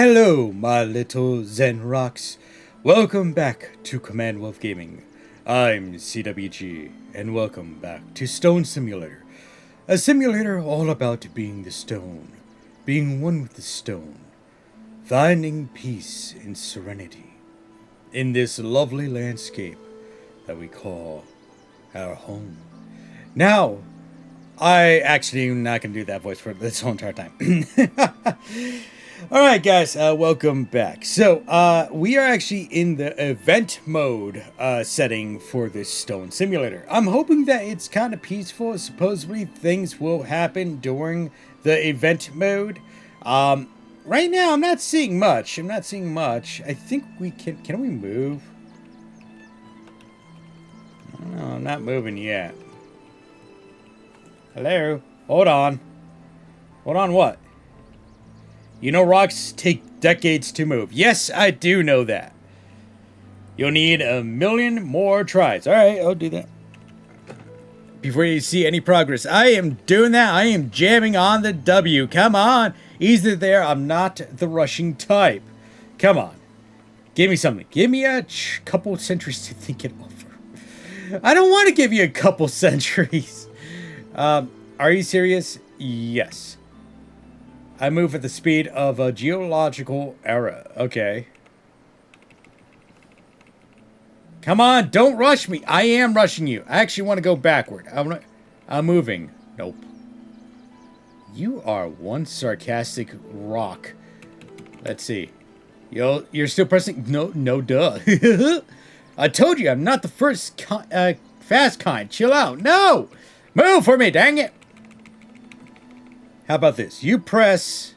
Hello, my little Zen rocks. Welcome back to Command Wolf Gaming. I'm CWG, and welcome back to Stone Simulator. A simulator all about being the stone, being one with the stone, finding peace and serenity in this lovely landscape that we call our home. Now, I actually am not going to do that voice for this whole entire time. Alright guys, welcome back. So, we are actually in the event mode setting for this stone simulator. I'm hoping that it's kind of peaceful. Supposedly things will happen during the event mode. Right now I'm not seeing much. I think we can we move? No, I'm not moving yet. Hello? Hold on. Hold on what? You know rocks take decades to move. Yes, I do know that. You'll need a million more tries. Alright, I'll do that. Before you see any progress, I am doing that. I am jamming on the W. Come on. Easy there. I'm not the rushing type. Come on. Give me something. Give me a couple centuries to think it over. I don't want to give you a couple centuries. Are you serious? Yes. I move at the speed of a geological era. Okay. Come on, don't rush me. I am rushing you. I actually want to go backward. I'm moving. Nope. You are one sarcastic rock. Let's see. You're still pressing? No, duh. I told you I'm not the first fast kind. Chill out. No! Move for me, dang it! How about this? You press,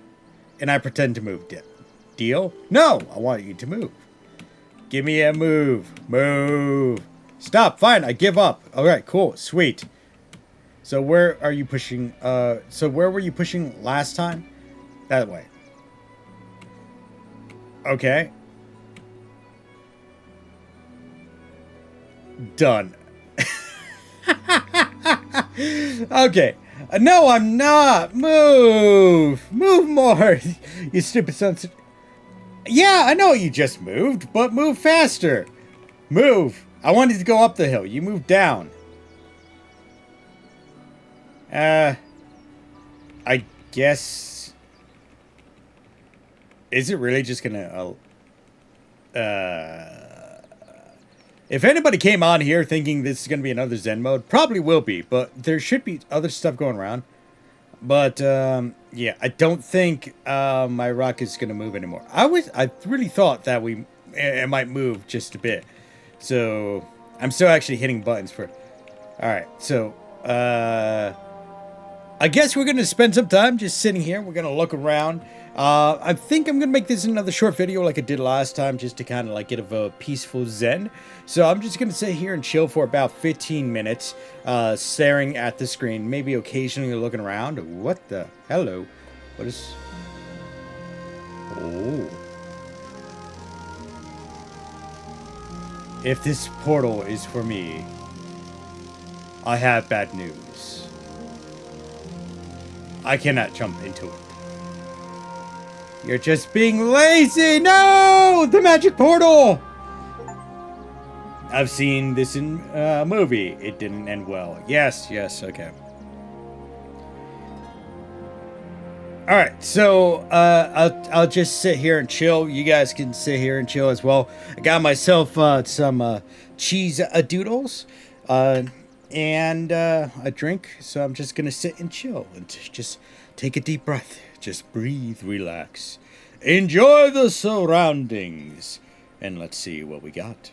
and I pretend to move. Deal? No! I want you to move. Give me a move. Move. Stop. Fine. I give up. Alright, cool. Sweet. So where are you pushing? So where were you pushing last time? That way. Okay. Done. Okay. No, I'm not. Move. Move more. You stupid son. Yeah, I know you just moved, but move faster. Move. I wanted to go up the hill. You moved down. I guess. Is it really just gonna, if anybody came on here thinking this is going to be another Zen mode, probably will be, but there should be other stuff going around. But, yeah, I don't think, my rock is going to move anymore. I really thought that it might move just a bit. So, I'm still actually hitting buttons for, alright, so, I guess we're going to spend some time just sitting here. We're going to look around. I think I'm going to make this another short video like I did last time, just to kind of like get a peaceful zen. So I'm just going to sit here and chill for about 15 minutes, staring at the screen, maybe occasionally looking around. What the? Hello. What is... Oh. If this portal is for me, I have bad news. I cannot jump into it. You're just being lazy! No! The magic portal! I've seen this in a movie. It didn't end well. Yes, okay. Alright, so I'll just sit here and chill. You guys can sit here and chill as well. I got myself some cheese doodles and a drink. So I'm just gonna sit and chill and just take a deep breath. Just breathe, relax. Enjoy the surroundings. And let's see what we got.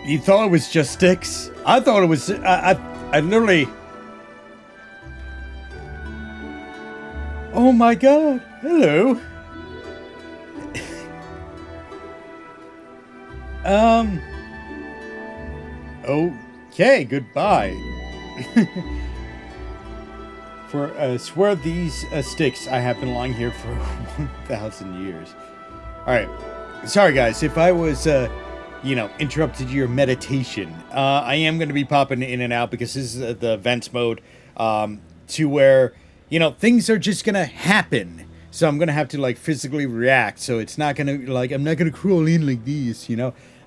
You thought it was just sticks? I thought it was. I literally. Oh my god! Hello. um. Okay. Goodbye. For swear these sticks, I have been lying here for 1,000 years. All right. Sorry, guys, if I was, interrupted your meditation. I am going to be popping in and out because this is the events mode, to where, things are just going to happen. So I'm going to have to, like, physically react. So it's not going to, like, I'm not going to crawl in like this,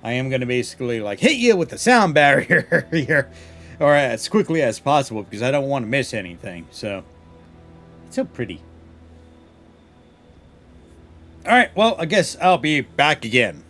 I am going to basically, like, hit you with the sound barrier here. Or as quickly as possible because I don't want to miss anything. So, it's so pretty. Alright, well, I guess I'll be back again.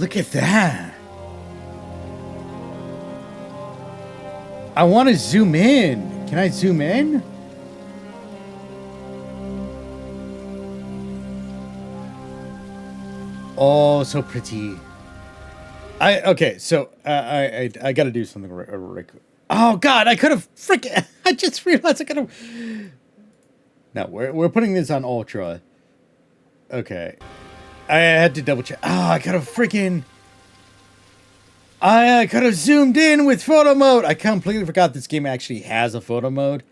Look at that. I want to zoom in. Can I zoom in? Oh, so pretty. Okay, so I got to do something right quick. Oh God, I could have freaking. I just realized I could have. No, we're putting this on ultra. Okay, I had to double check. Oh, I could have freaking. I could have zoomed in with photo mode. I completely forgot this game actually has a photo mode.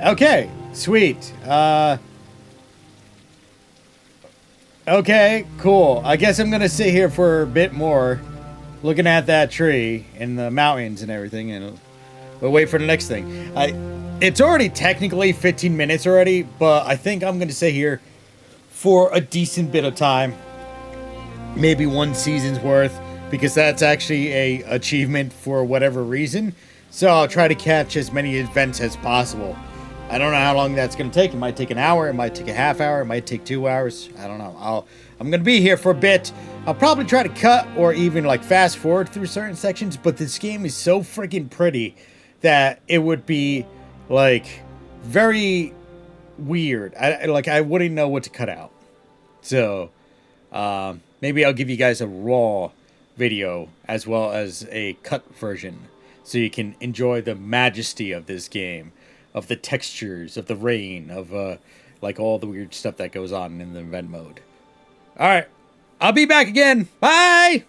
Okay, sweet. Okay, cool. I guess I'm gonna sit here for a bit more, looking at that tree and the mountains and everything, and we'll wait for the next thing. It's already technically 15 minutes already, but I think I'm gonna sit here for a decent bit of time, maybe one season's worth, because that's actually a achievement for whatever reason. So I'll try to catch as many events as possible. I don't know how long that's going to take. It might take an hour. It might take a half hour. It might take 2 hours. I don't know. I'm going to be here for a bit. I'll probably try to cut or even like fast forward through certain sections. But this game is so freaking pretty that it would be like very weird. I wouldn't know what to cut out. So maybe I'll give you guys a raw video as well as a cut version so you can enjoy the majesty of this game, of the textures, of the rain, of like all the weird stuff that goes on in the event mode. All right, I'll be back again. Bye.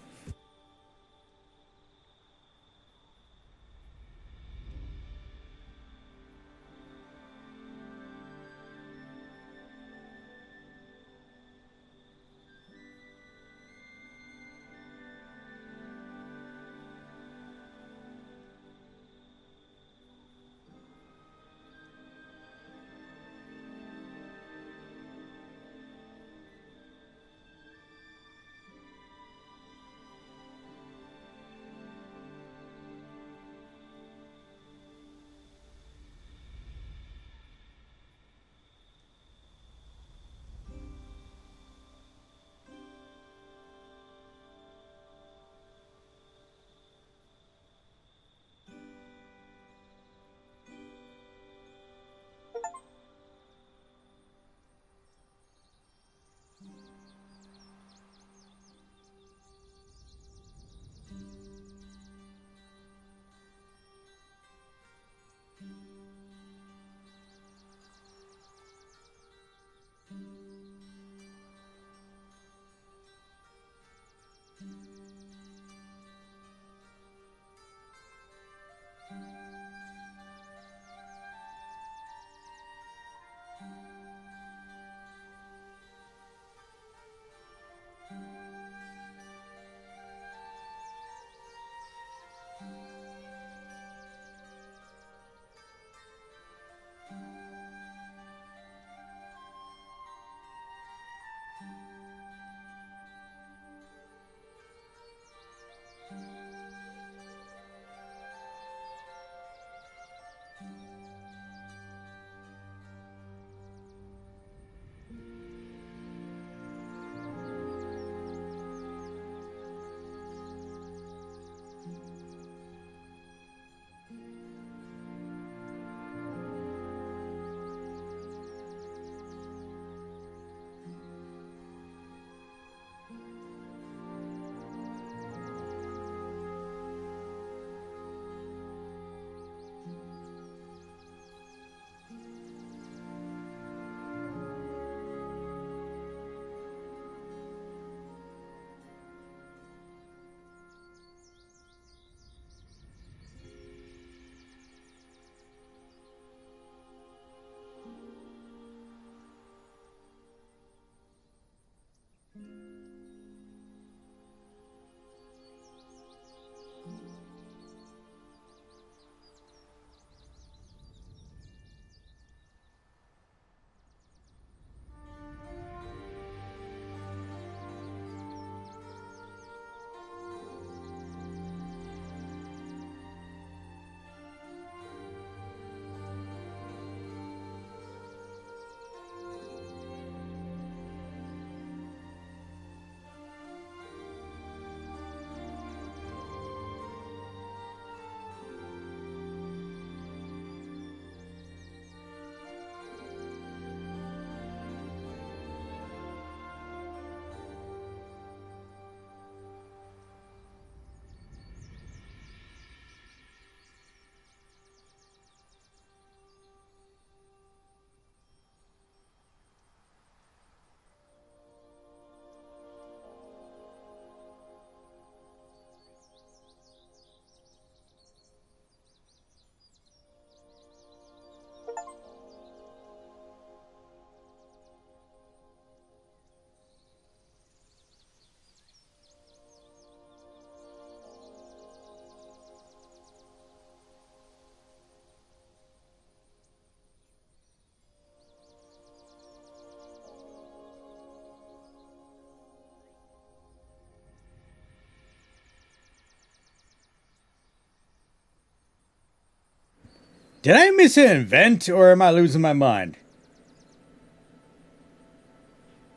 Did I miss an event, or am I losing my mind?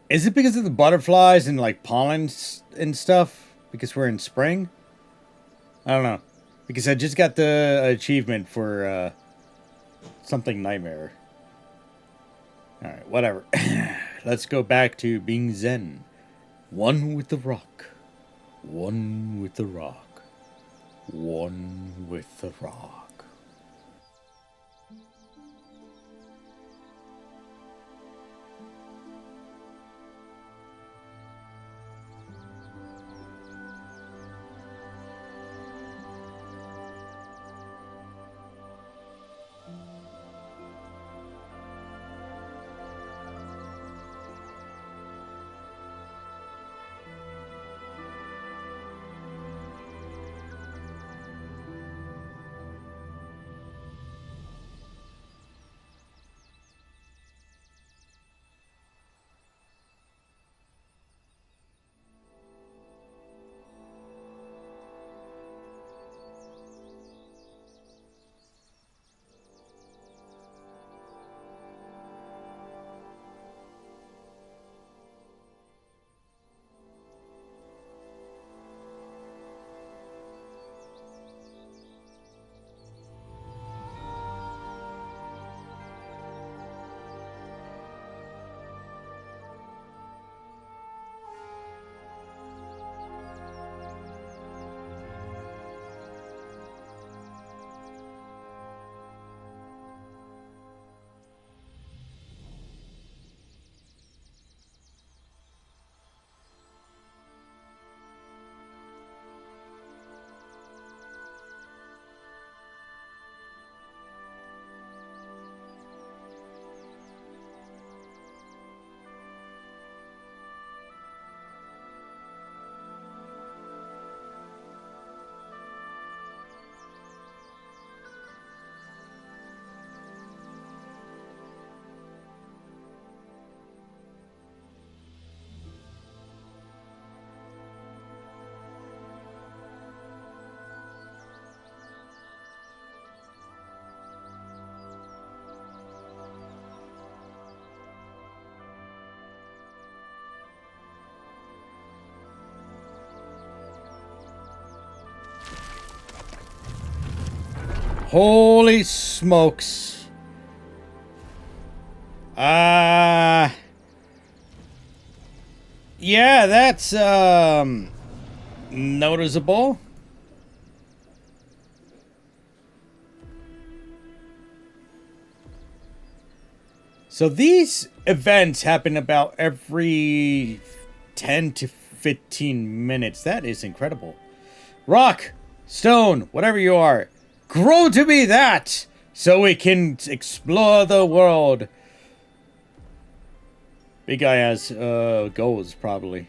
Is it because of the butterflies and like pollen and stuff? Because we're in spring? I don't know. Because I just got the achievement for something nightmare. Alright, whatever. Let's go back to being Zen. One with the rock. One with the rock. One with the rock. Holy smokes. Yeah, that's, noticeable. So these events happen about every 10 to 15 minutes. That is incredible. Rock, stone, whatever you are, grow to be that, so we can explore the world. Big guy has goals, probably.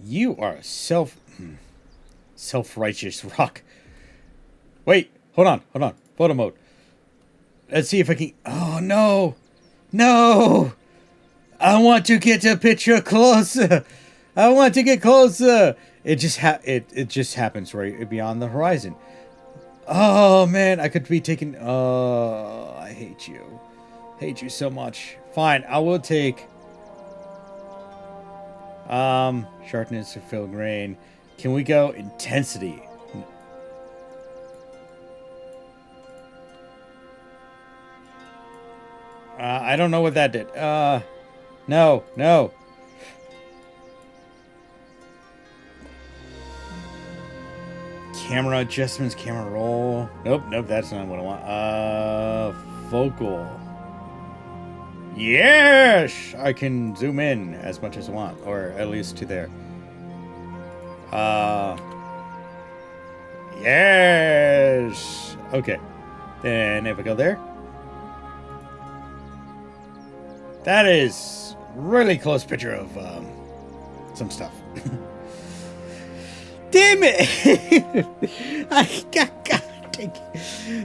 You are a self-righteous rock. Wait, hold on. Photo mode. Let's see if I can. Oh no, no! I want to get a picture closer. I want to get closer. It just happens right beyond the horizon. Oh man, I could be taken. Oh, I hate you. Hate you so much. Fine, I will take. Sharpness or filigrane. Can we go intensity? I don't know what that did. No. Camera adjustments, camera roll. Nope, that's not what I want. Focal. Yes! I can zoom in as much as I want, or at least to there. Yes! Okay. Then if I go there. That is really close picture of some stuff. Damn it! God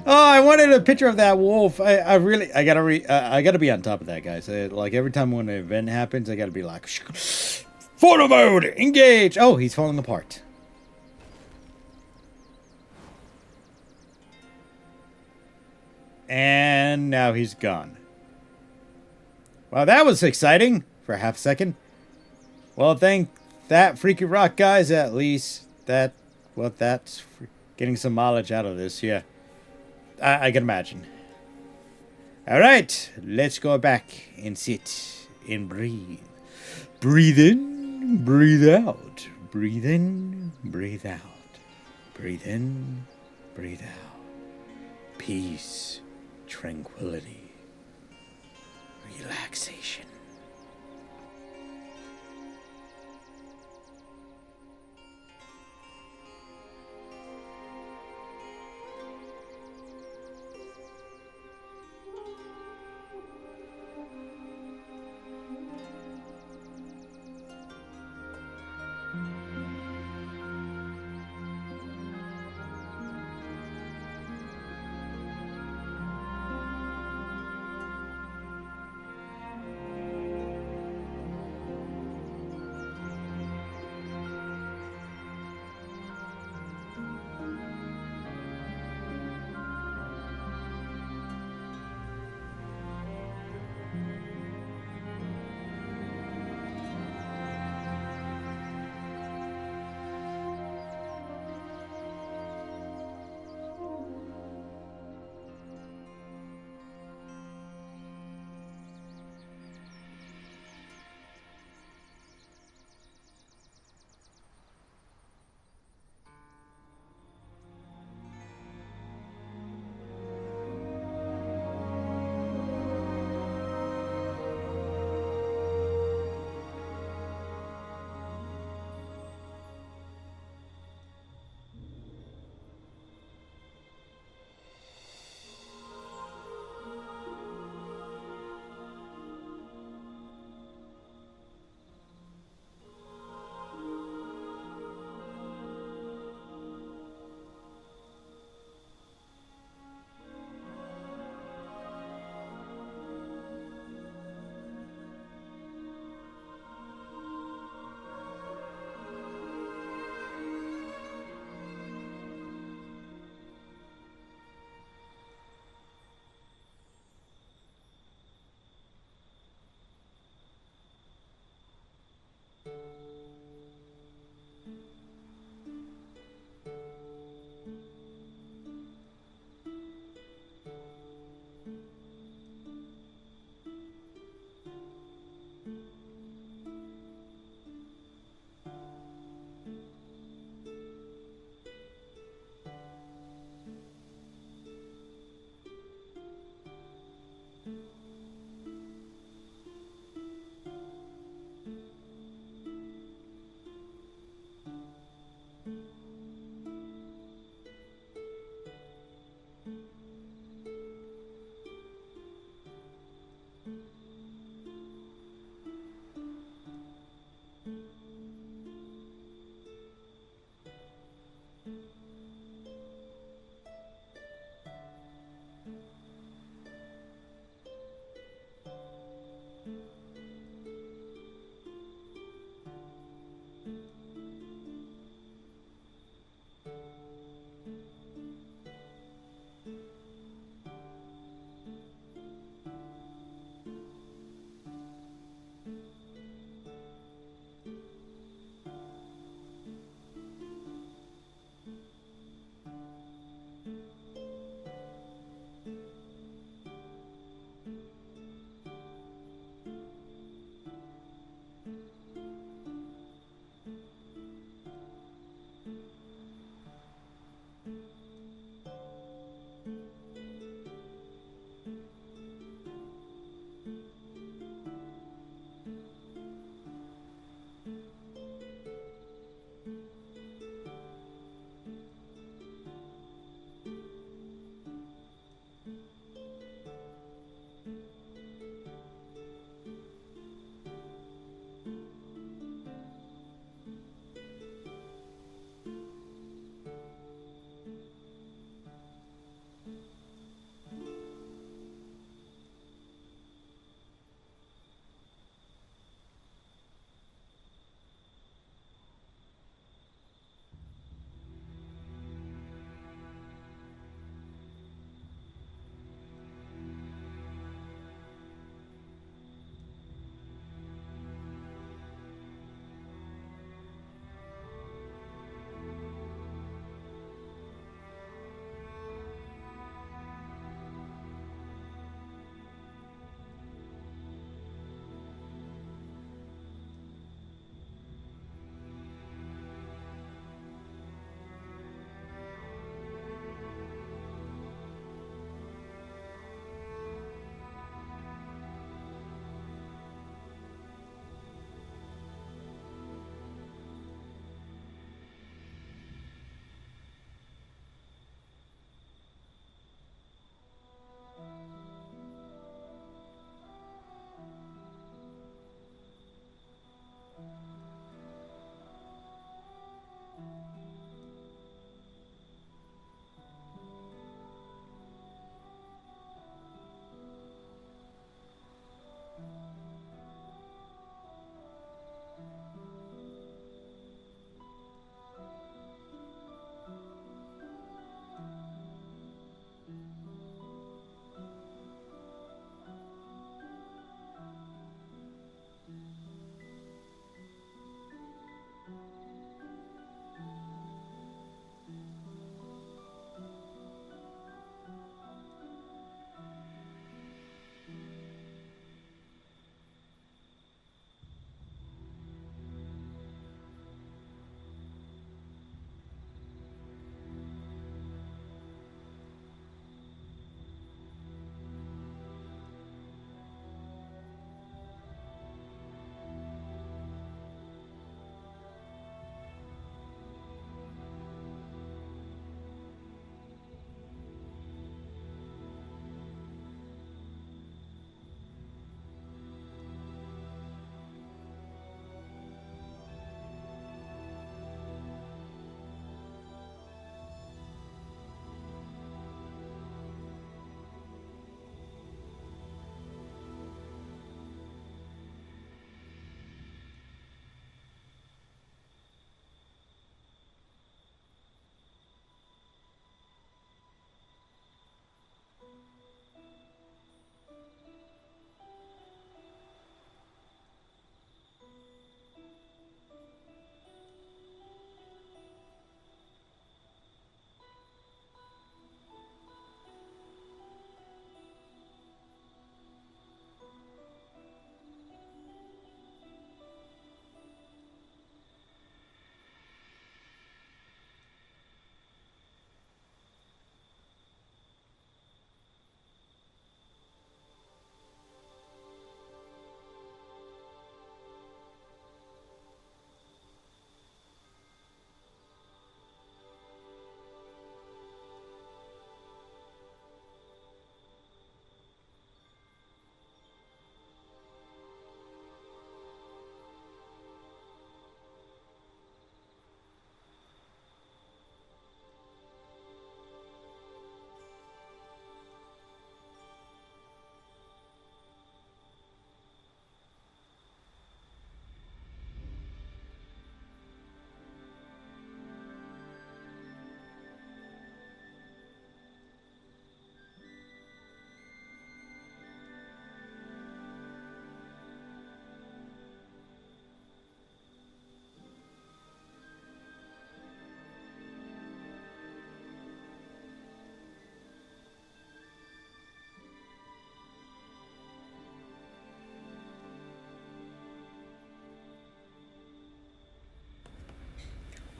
Oh, I wanted a picture of that wolf. I really, I gotta be on top of that, guys. Like every time when an event happens, I gotta be like, photo mode, engage. Oh, he's falling apart. And now he's gone. Well, that was exciting for a half second. Well, thank that freaky rock, guys. At least that, well, that's getting some mileage out of this. Yeah, I can imagine. All right, let's go back and sit and breathe. Breathe in, breathe out. Breathe in, breathe out. Breathe in, breathe out. Peace, tranquility, relaxation.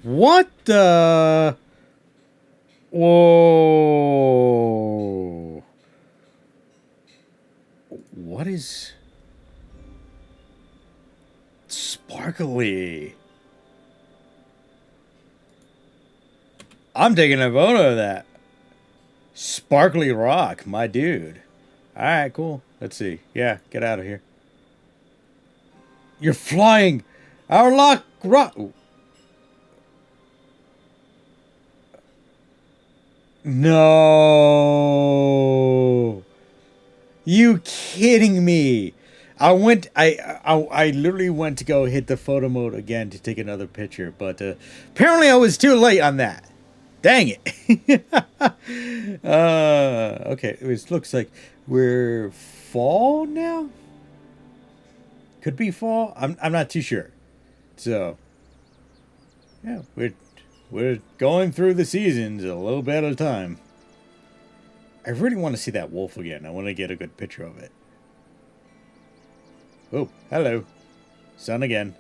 What the? Whoa. What is sparkly? I'm taking a photo of that. Sparkly rock, my dude. Alright, cool. Let's see. Yeah, get out of here. You're flying! Our lock rock. No. You kidding me? I literally went to go hit the photo mode again to take another picture, but apparently I was too late on that. Dang it. Okay, it looks like we're fall now? Could be fall. I'm not too sure. So, yeah, we're going through the seasons a little bit at a time. I really want to see that wolf again. I want to get a good picture of it. Oh, hello. Sun again.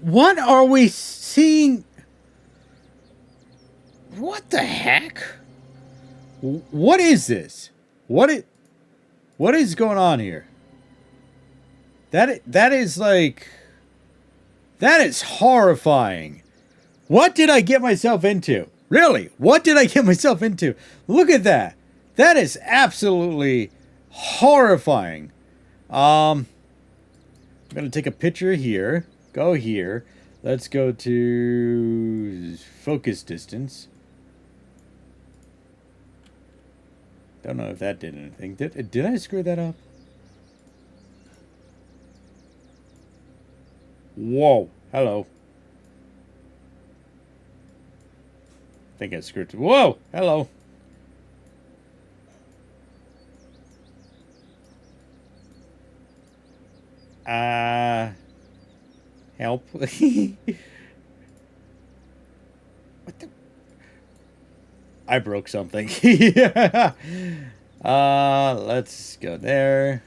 What are we seeing? What the heck? What is this? What is going on here? That is like that is horrifying. What did I get myself into? Really? What did I get myself into? Look at that. That is absolutely horrifying. I'm gonna take a picture here. Go here. Let's go to focus distance. Don't know if that did anything. Did I screw that up? Whoa. Hello. I think I screwed it. Whoa. Hello. Help. I broke something. Yeah. Let's go there.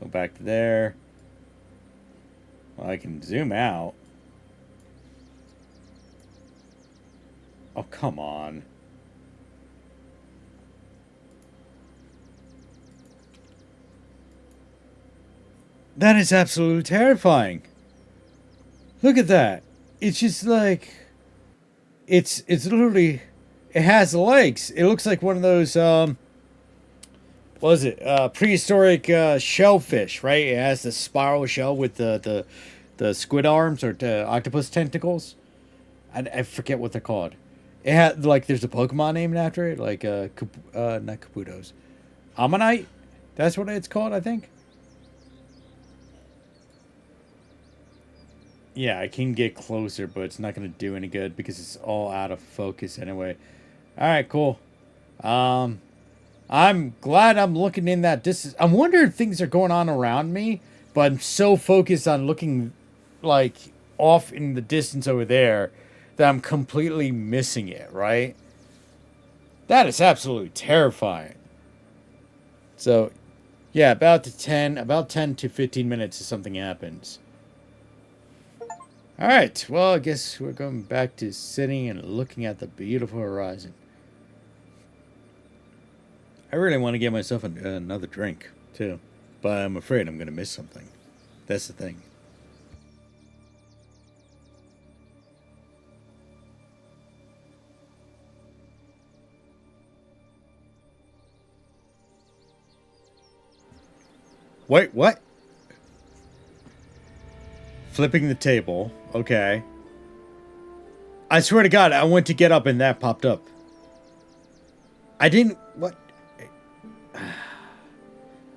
Go back to there. Well, I can zoom out. Oh, come on. That is absolutely terrifying. Look at that. It's just like it's literally it has legs. It looks like one of those what is it? Prehistoric shellfish, right? It has the spiral shell with the squid arms or the octopus tentacles. I forget what they're called. It had like there's a Pokemon named after it, like not Kabutos. Ammonite? That's what it's called, I think. Yeah, I can get closer, but it's not gonna do any good because it's all out of focus anyway. Alright, cool. Um I'm glad I'm looking in that distance. I'm wondering if things are going on around me, but I'm so focused on looking like off in the distance over there that I'm completely missing it, right? That is absolutely terrifying. So, yeah, about 10 to 15 minutes if something happens. All right. Well, I guess we're going back to sitting and looking at the beautiful horizon. I really want to get myself another drink, too. But I'm afraid I'm going to miss something. That's the thing. Wait, what? Flipping the table. Okay. I swear to God, I went to get up and that popped up. I didn't. What?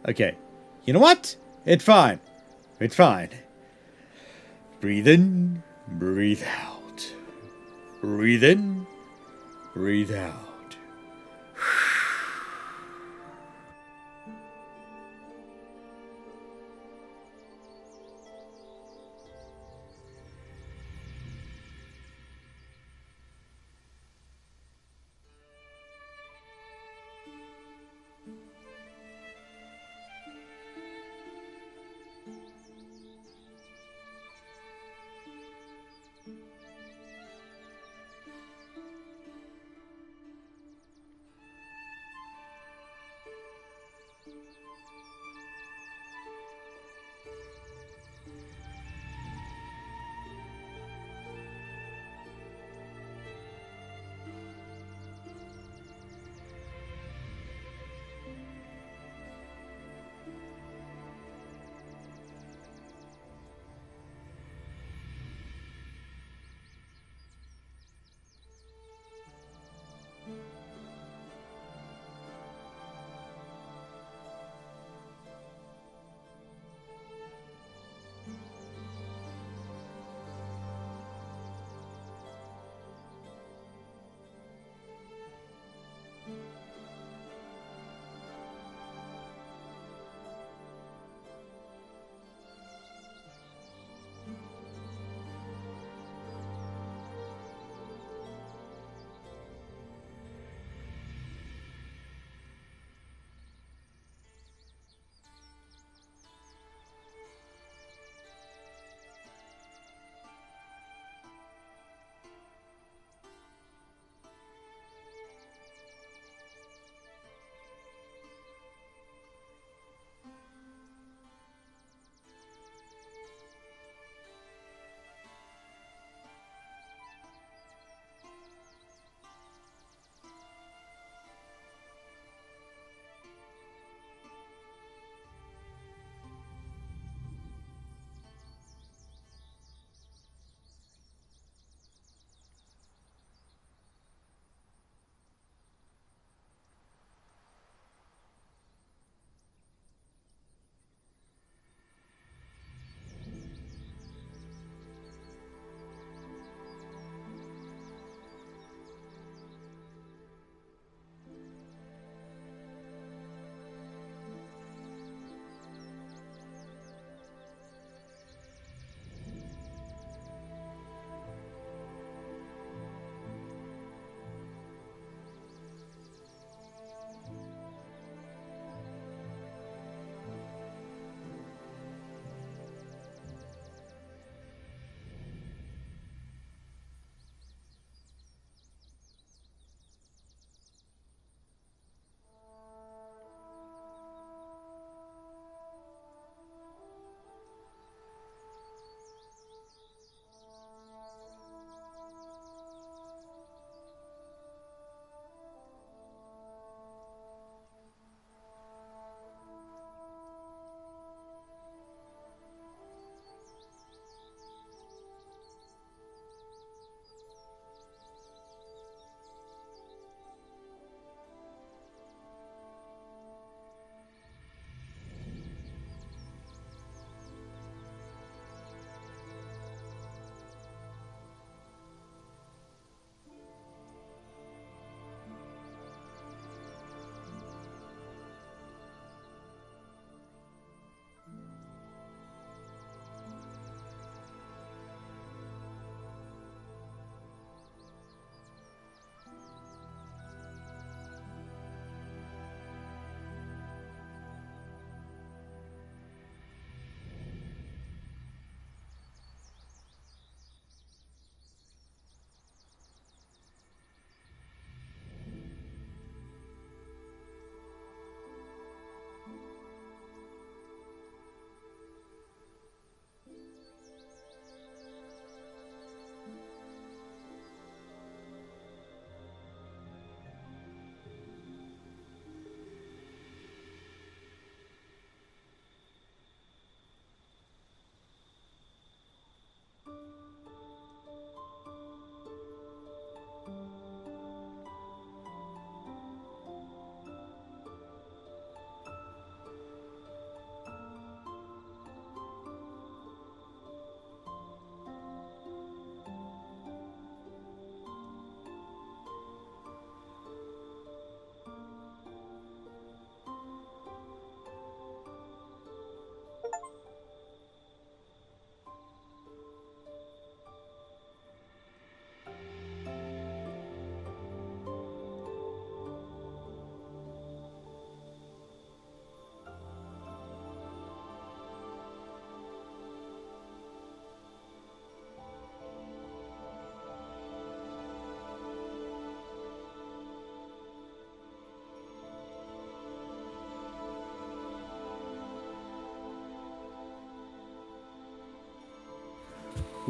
Okay. You know what? It's fine. It's fine. Breathe in, breathe out. Breathe in, breathe out.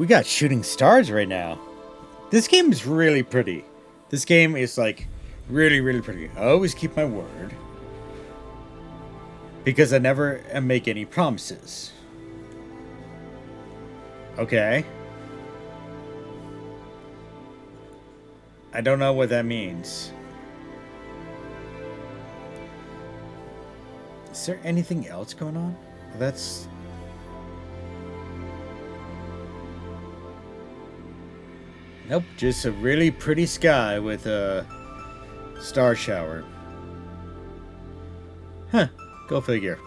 we got shooting stars right now. This game is really pretty. This game is like really, really pretty. I always keep my word because I never make any promises. Okay. I don't know what that means. Is there anything else going on? That's... Nope, just a really pretty sky with a star shower. Huh, go figure.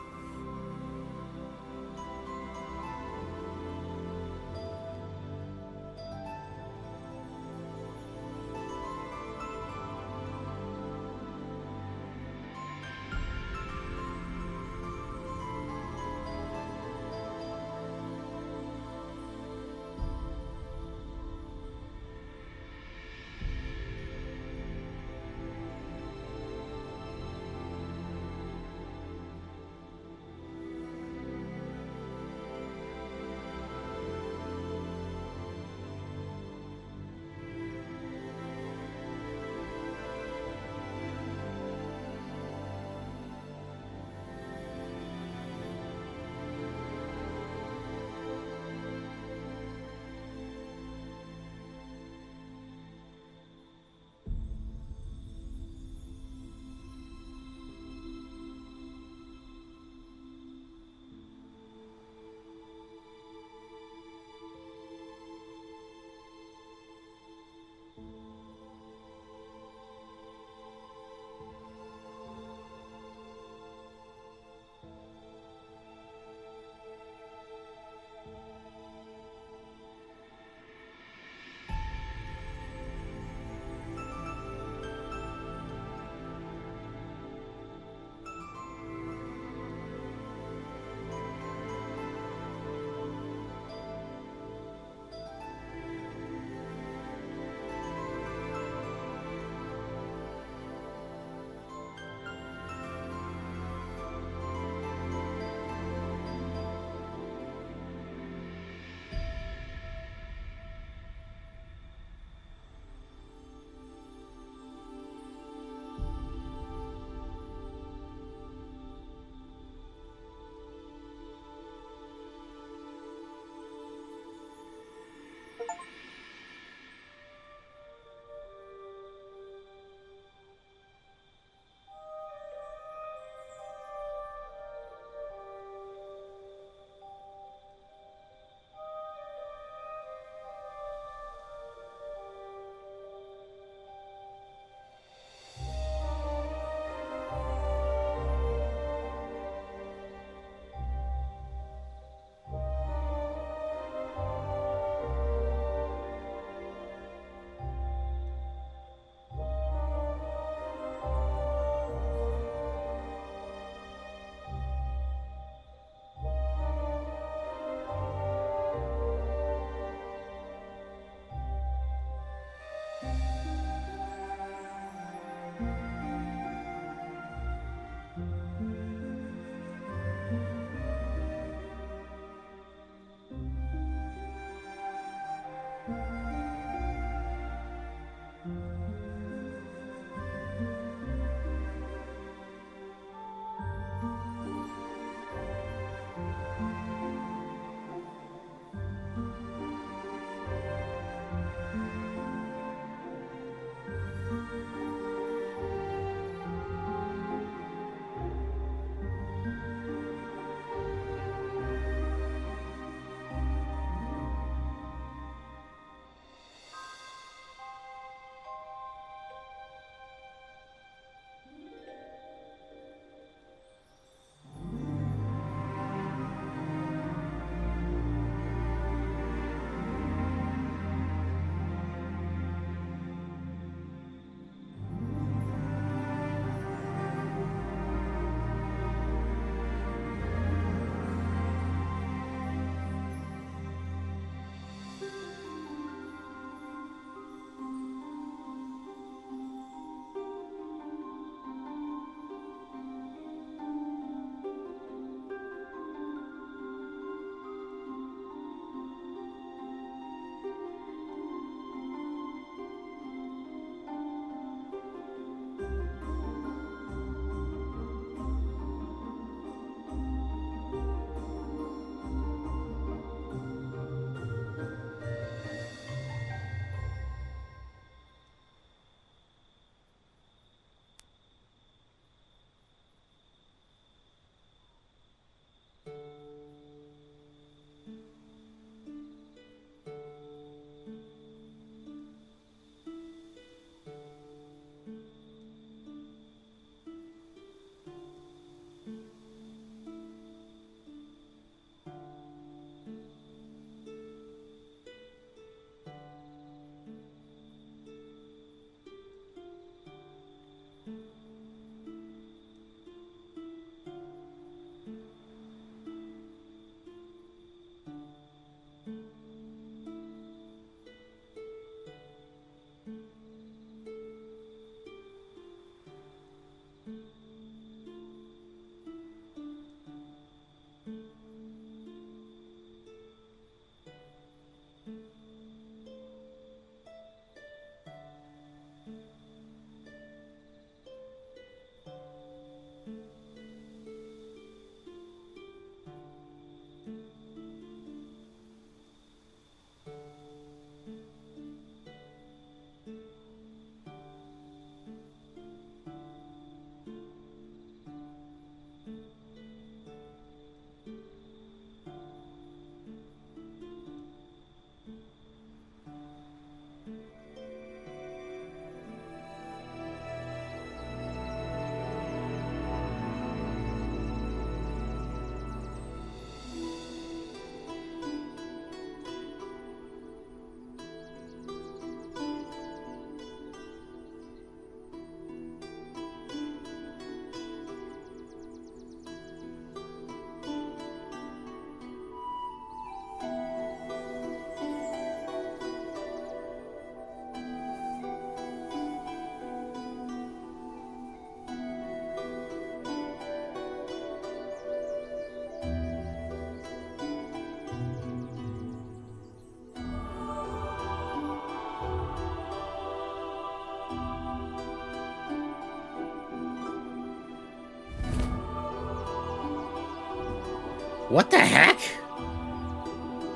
What the heck?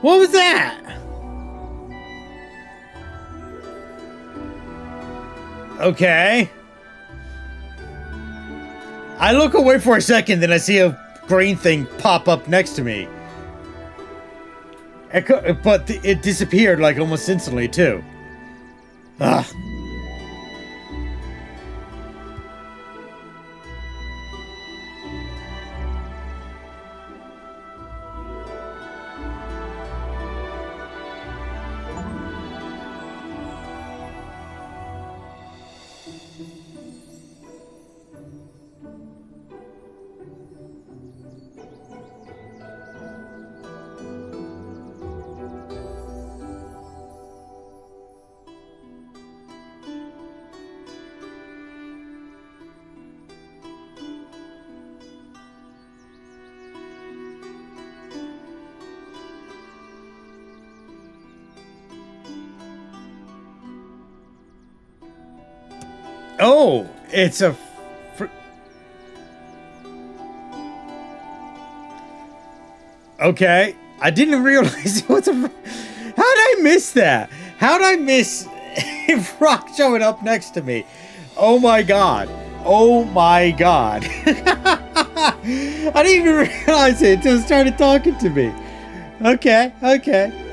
What was that? Okay. I look away for a second, then I see a green thing pop up next to me. But it disappeared like almost instantly too. Ugh. Oh, it's a... Okay, I didn't realize it was a... How did I miss that? How did I miss Rock showing up next to me? Oh my god. Oh my god. I didn't even realize it until it started talking to me. Okay, okay.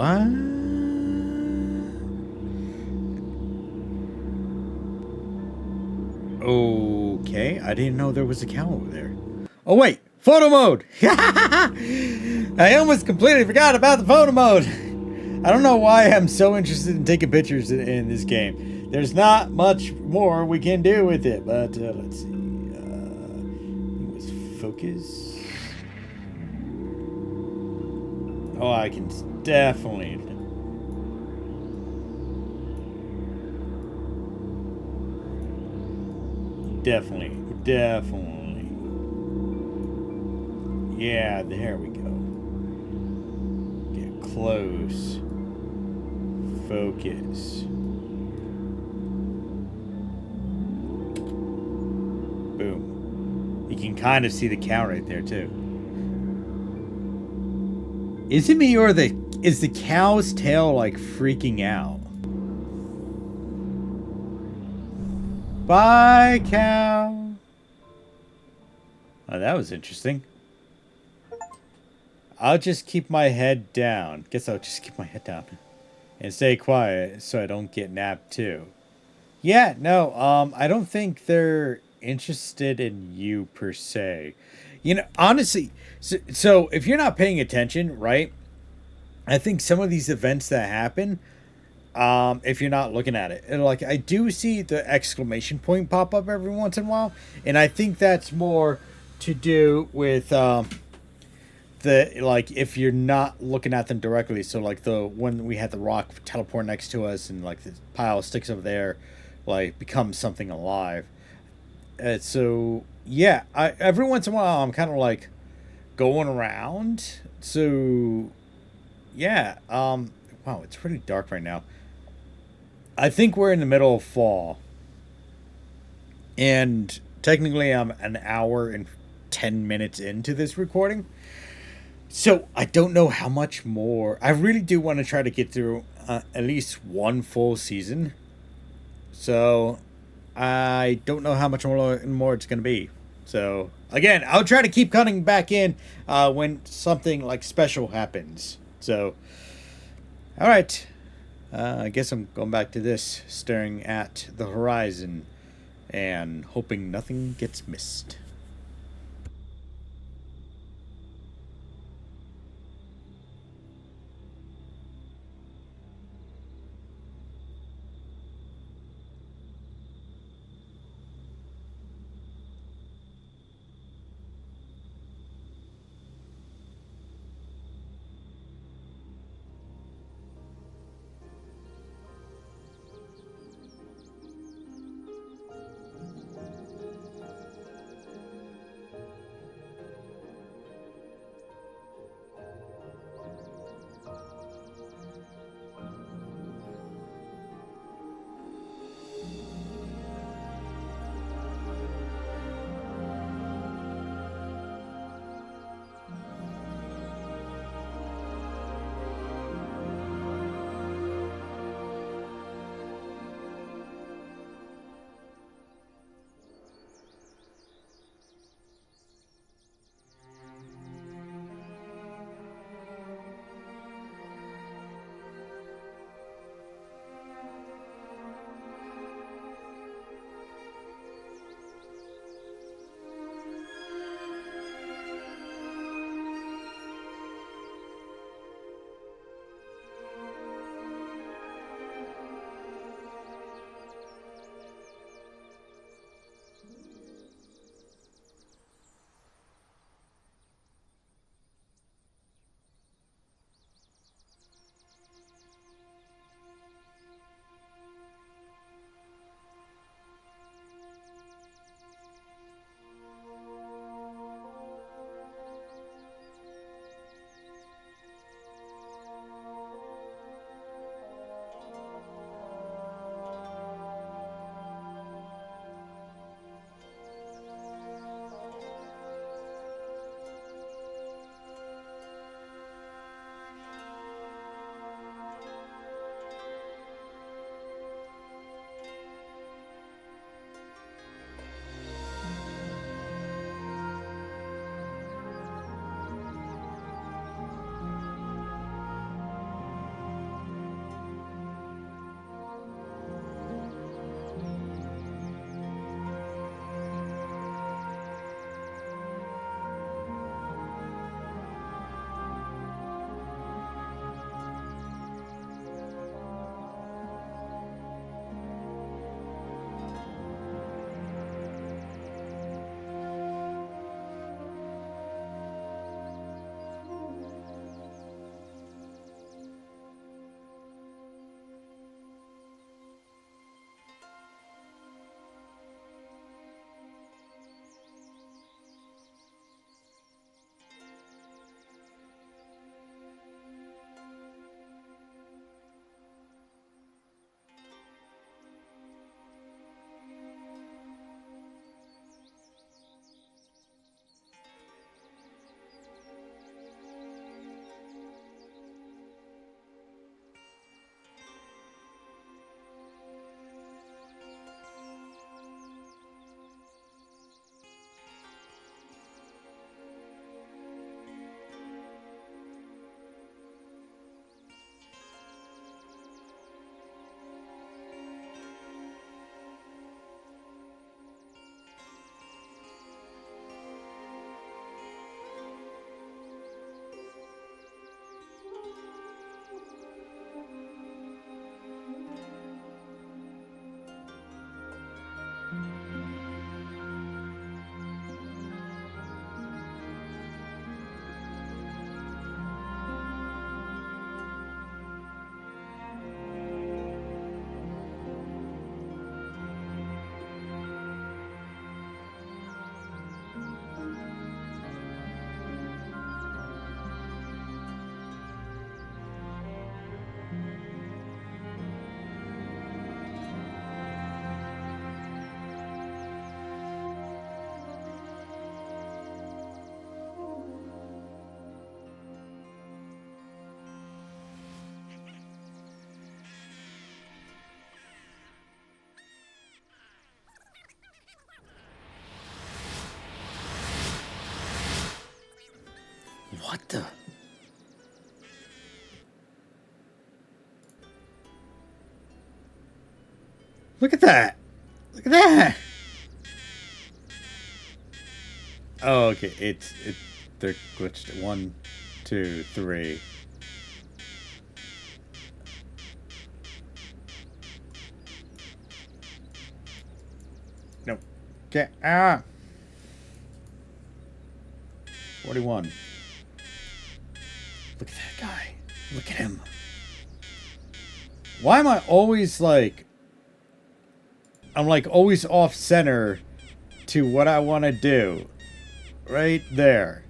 What? Okay, I didn't know there was a cow over there. Oh wait, photo mode! I almost completely forgot about the photo mode. I don't know why I'm so interested in taking pictures in this game. There's not much more we can do with it, but let's see. It was focus. Oh, I can definitely. Definitely. Yeah, there we go. Get close. Focus. Boom. You can kind of see the cow right there too. Is it me or is the cow's tail like freaking out? Bye, cow. Oh, that was interesting. I'll just keep my head down. Guess I'll just keep my head down. And stay quiet so I don't get napped too. Yeah, no, I don't think they're interested in you per se. You know, honestly, so if you're not paying attention, right? I think some of these events that happen, if you're not looking at it, and like I do see the exclamation point pop up every once in a while, and I think that's more to do with the like if you're not looking at them directly. So like the when we had the rock teleport next to us and like the pile of sticks over there like becomes something alive. So yeah, I every once in a while I'm kind of like going around. So yeah, wow, it's pretty dark right now. I think we're in the middle of fall, and technically I'm an hour and 10 minutes into this recording. So I don't know how much more. I really do want to try to get through at least one full season. So I don't know how much more it's going to be. So again, I'll try to keep cutting back in when something like special happens. So, all right. I guess I'm going back to this, staring at the horizon and hoping nothing gets missed. What the? Look at that! Look at that! Oh, okay. They're glitched. 1, 2, 3. No. Get out! 41. Look at that guy. Look at him. Why am I always like... I'm like always off center to what I want to do. Right there.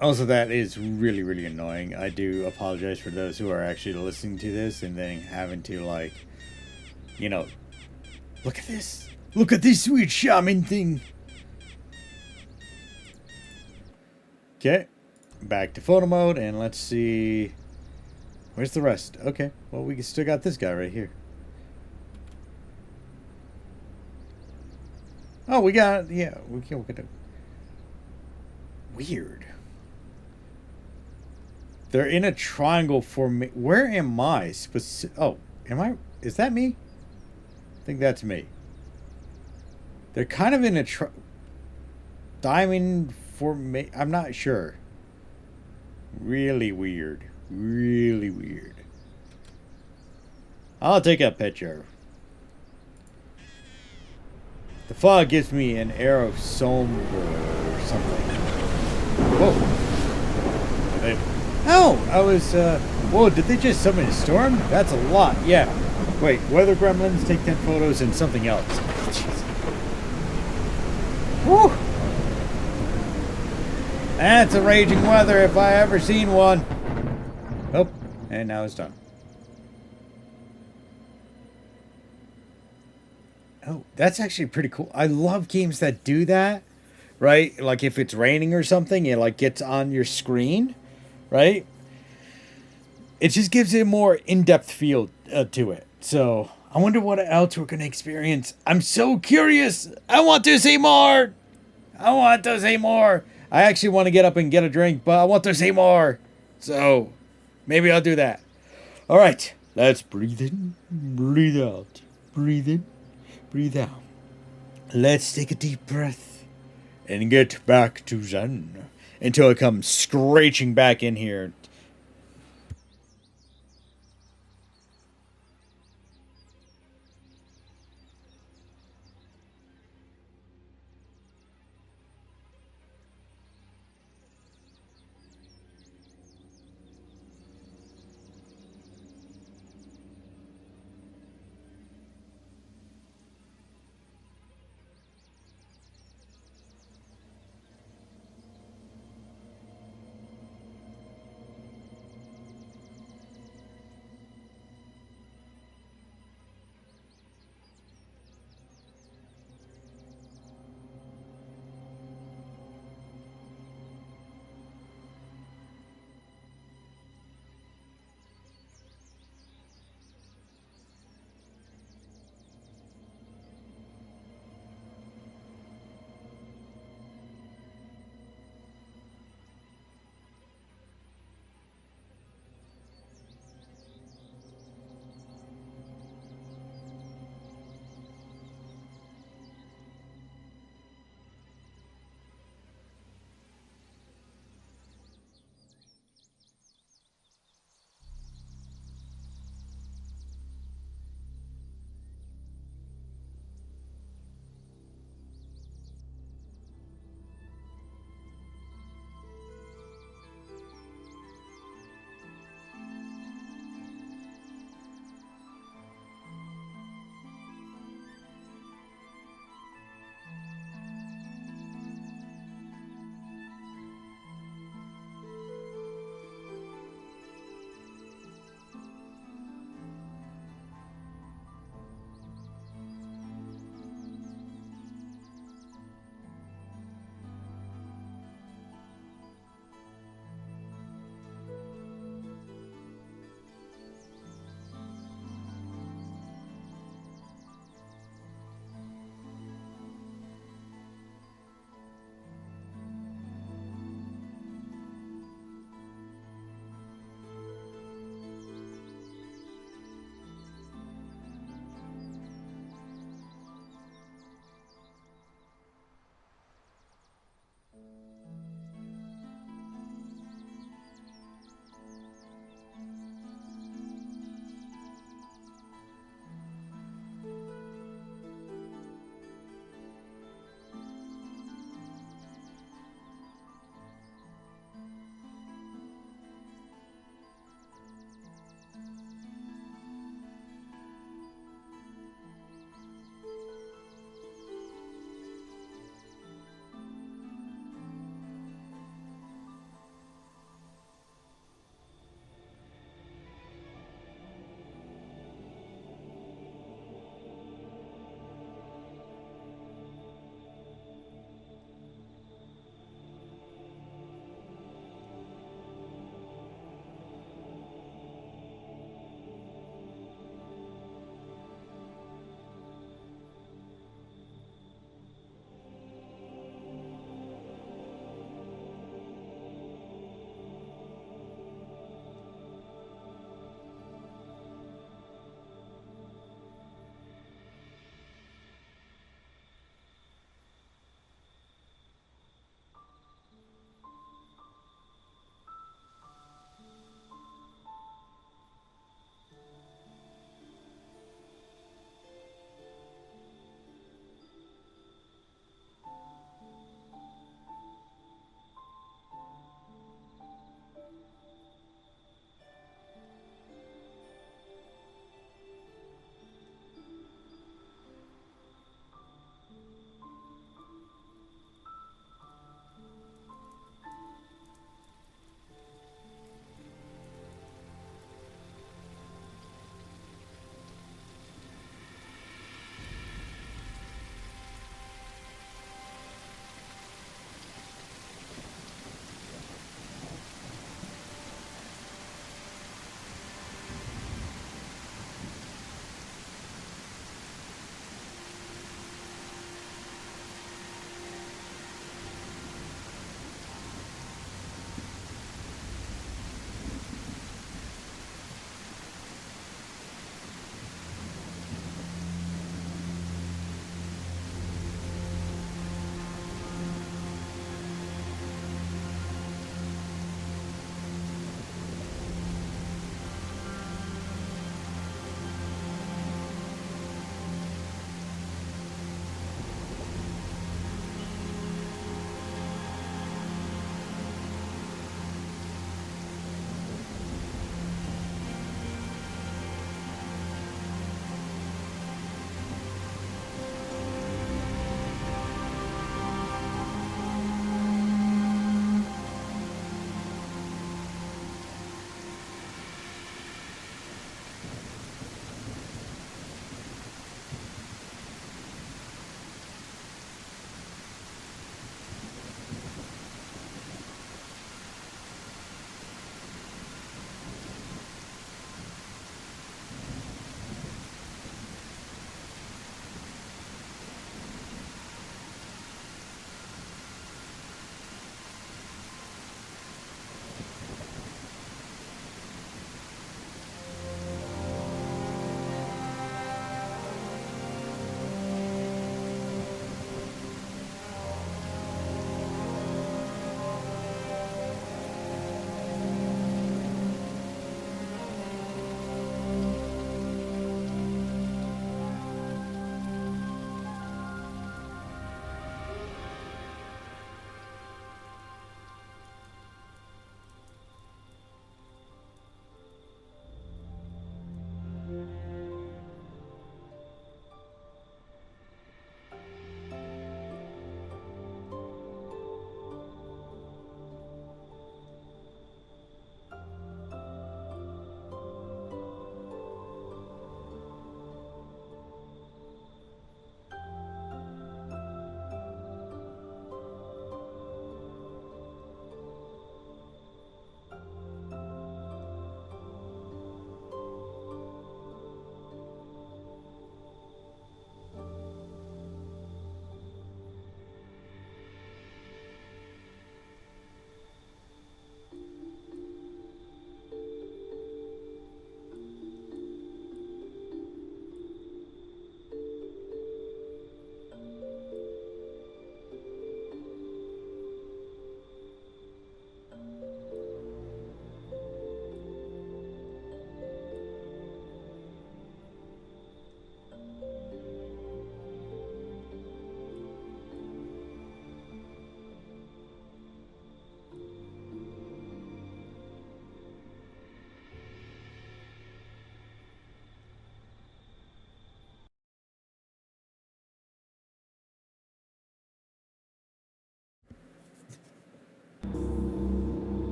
Also, that is really, really annoying. I do apologize for those who are actually listening to this and then having to, like, you know, look at this. Look at this sweet shaman thing. Okay. Back to photo mode, and let's see. Where's the rest? Okay. Well, we still got this guy right here. Oh, we got, yeah, we can look at it. Weird. They're in a triangle formation. Where am I? Oh, am I? Is that me? I think that's me. They're kind of in a diamond formation. I'm not sure. Really weird. Really weird. I'll take a picture. The fog gives me an air of somber or something. Whoa. Oh, I was, whoa, did they just summon a storm? That's a lot, yeah. Wait, weather gremlins, take 10 photos, and something else. Jeez. Whew. That's a raging weather if I ever seen one. Oh, and now it's done. Oh, that's actually pretty cool. I love games that do that, right? Like if it's raining or something, it like gets on your screen, right? It just gives it a more in-depth feel to it. So I wonder what else we're going to experience. I'm so curious. I want to see more. I want to see more. I actually want to get up and get a drink, but I want to see more. So maybe I'll do that. All right. Let's breathe in, breathe out, breathe in, breathe out. Let's take a deep breath and get back to Zen until I come screeching back in here.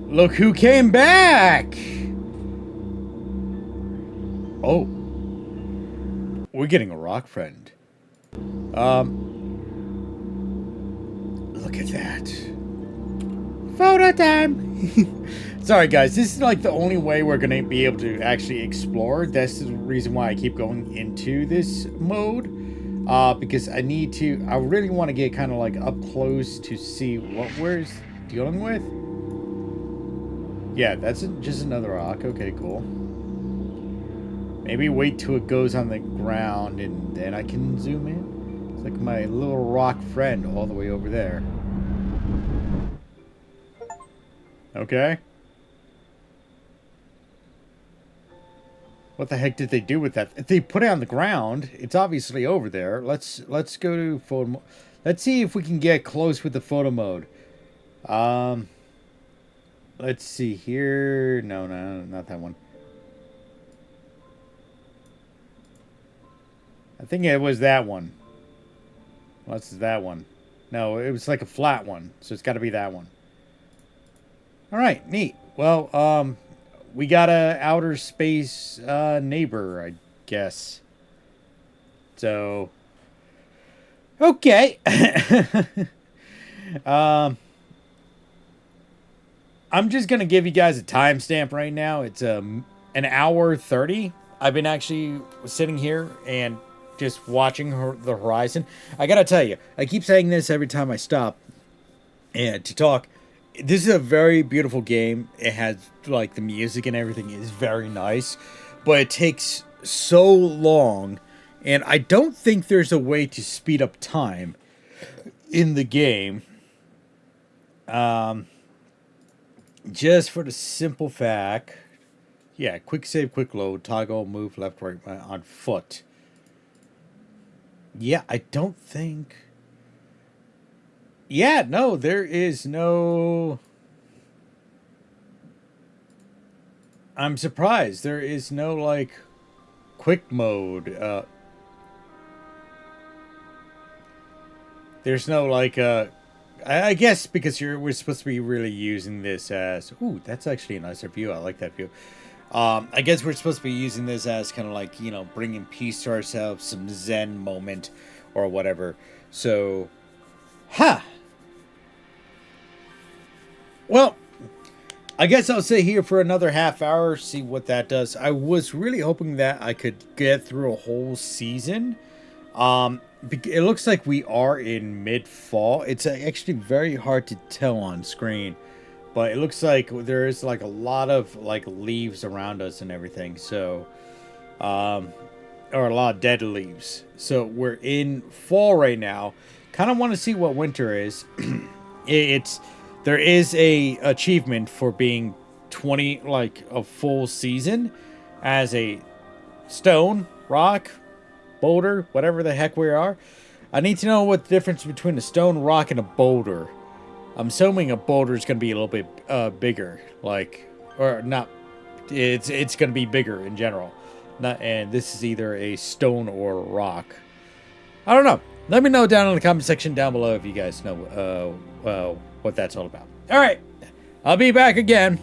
Look who came back! Oh. We're getting a rock friend. Look at that. Photo time! Sorry guys, this is like the only way we're gonna be able to actually explore. That's the reason why I keep going into this mode. Because I really want to get kind of like up close to see what we're dealing with. Yeah, that's just another rock. Okay, cool. Maybe wait till it goes on the ground and then I can zoom in. It's like my little rock friend all the way over there. Okay. What the heck did they do with that? If they put it on the ground, it's obviously over there. Let's go to photo. Let's see if we can get close with the photo mode. Let's see here. No, not that one. I think it was that one. What's that one? No, it was like a flat one, so it's got to be that one. All right, neat. Well, we got a outer space neighbor, I guess. So, okay. I'm just gonna give you guys a timestamp right now. It's an hour 30. I've been actually sitting here and just watching the horizon. I gotta tell you, I keep saying this every time I stop and to talk. This is a very beautiful game. It has like the music and everything is very nice, but it takes so long, and I don't think there's a way to speed up time in the game. Just for the simple fact, yeah, quick save, quick load, toggle, move left, right on foot. Yeah, I don't think. Yeah, no, there is no. I'm surprised. There is no, like, quick mode. There's no, like, I guess because we're supposed to be really using this as. Ooh, that's actually a nicer view. I like that view. I guess we're supposed to be using this as kind of like, you know, bringing peace to ourselves, some Zen moment or whatever. So, well, I guess I'll stay here for another half hour, see what that does. I was really hoping that I could get through a whole season. It looks like we are in mid-fall. It's actually very hard to tell on screen. But it looks like there is like a lot of like leaves around us and everything. So, or a lot of dead leaves. So we're in fall right now. Kind of want to see what winter is. There is a achievement for being 20 like a full season as a stone, rock, boulder, whatever the heck we are. I need to know what the difference between a stone, rock, and a boulder. I'm assuming a boulder is going to be a little bit bigger, like, or not. It's going to be bigger in general. And this is either a stone or a rock. I don't know. Let me know down in the comment section down below if you guys know what that's all about. All right, I'll be back again.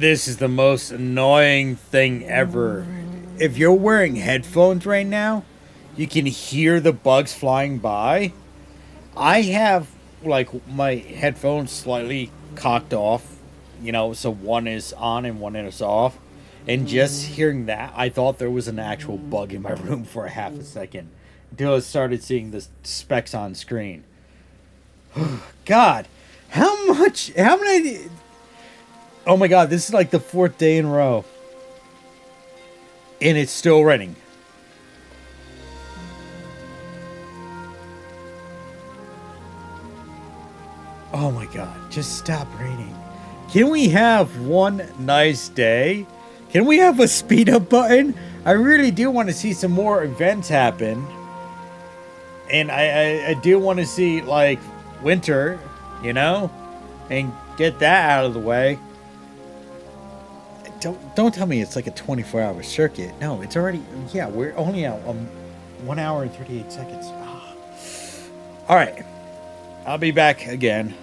This is the most annoying thing ever. If you're wearing headphones right now, you can hear the bugs flying by. I have like my headphones slightly cocked off, so one is on and one is off. And just hearing that, I thought there was an actual bug in my room for a half a second until I started seeing the specs on screen. God, how many? Oh my God, this is like the fourth day in a row, and it's still raining. Oh my God, just stop raining. Can we have one nice day? Can we have a speed up button? I really do want to see some more events happen. And I do want to see, like, winter, and get that out of the way. Don't tell me it's like a 24-hour circuit. No, it's already, yeah, we're only at 1 hour and 38 seconds. Ah. All right, I'll be back again.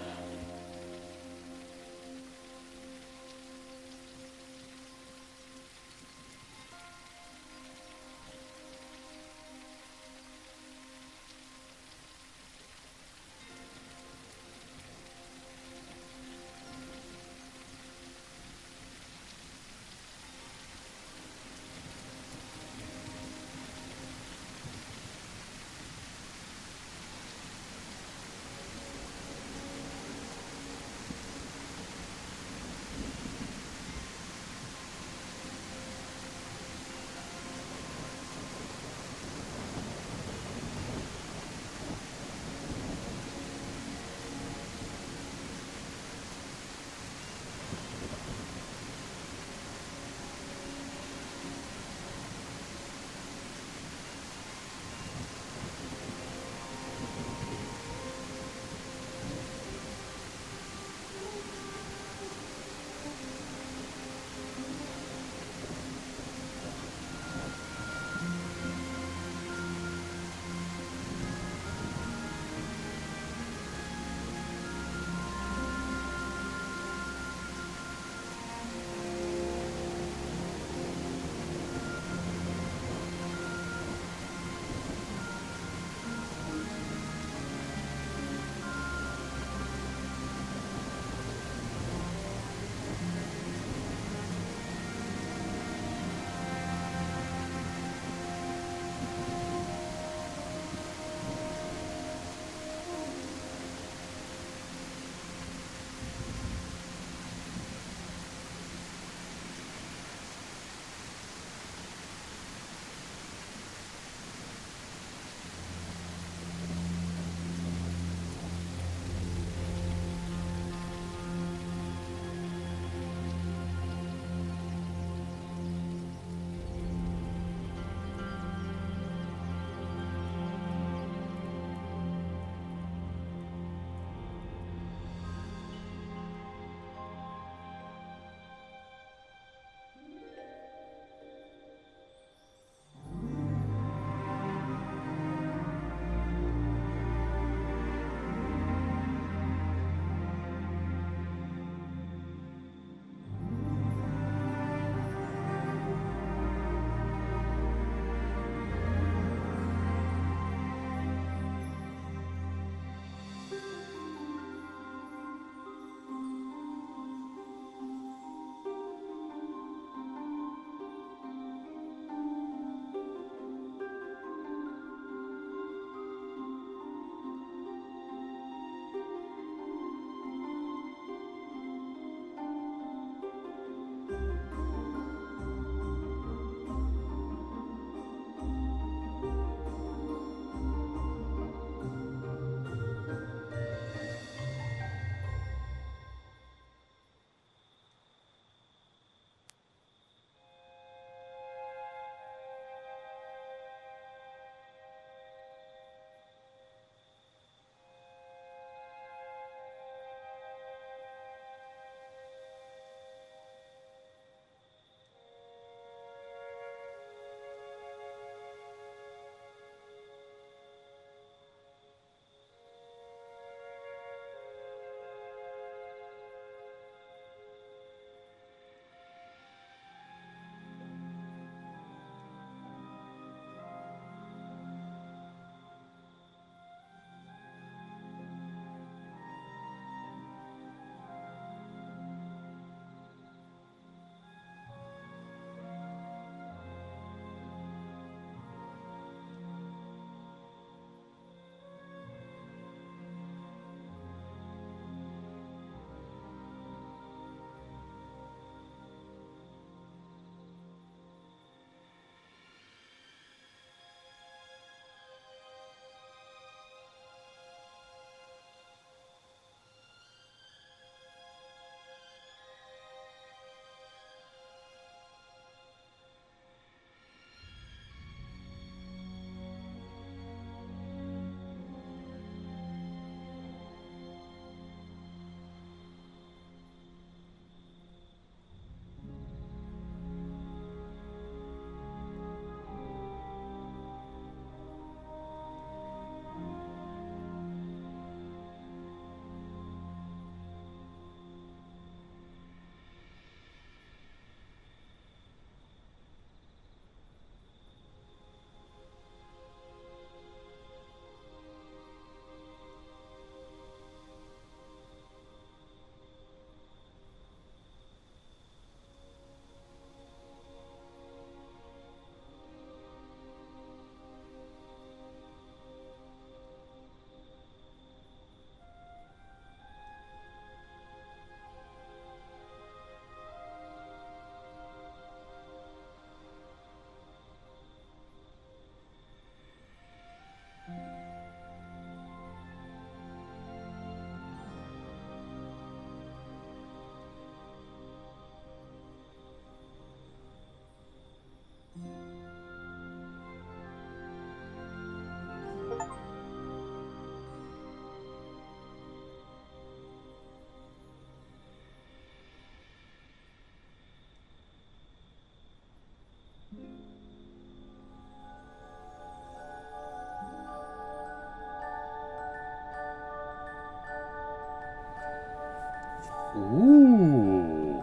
Ooh.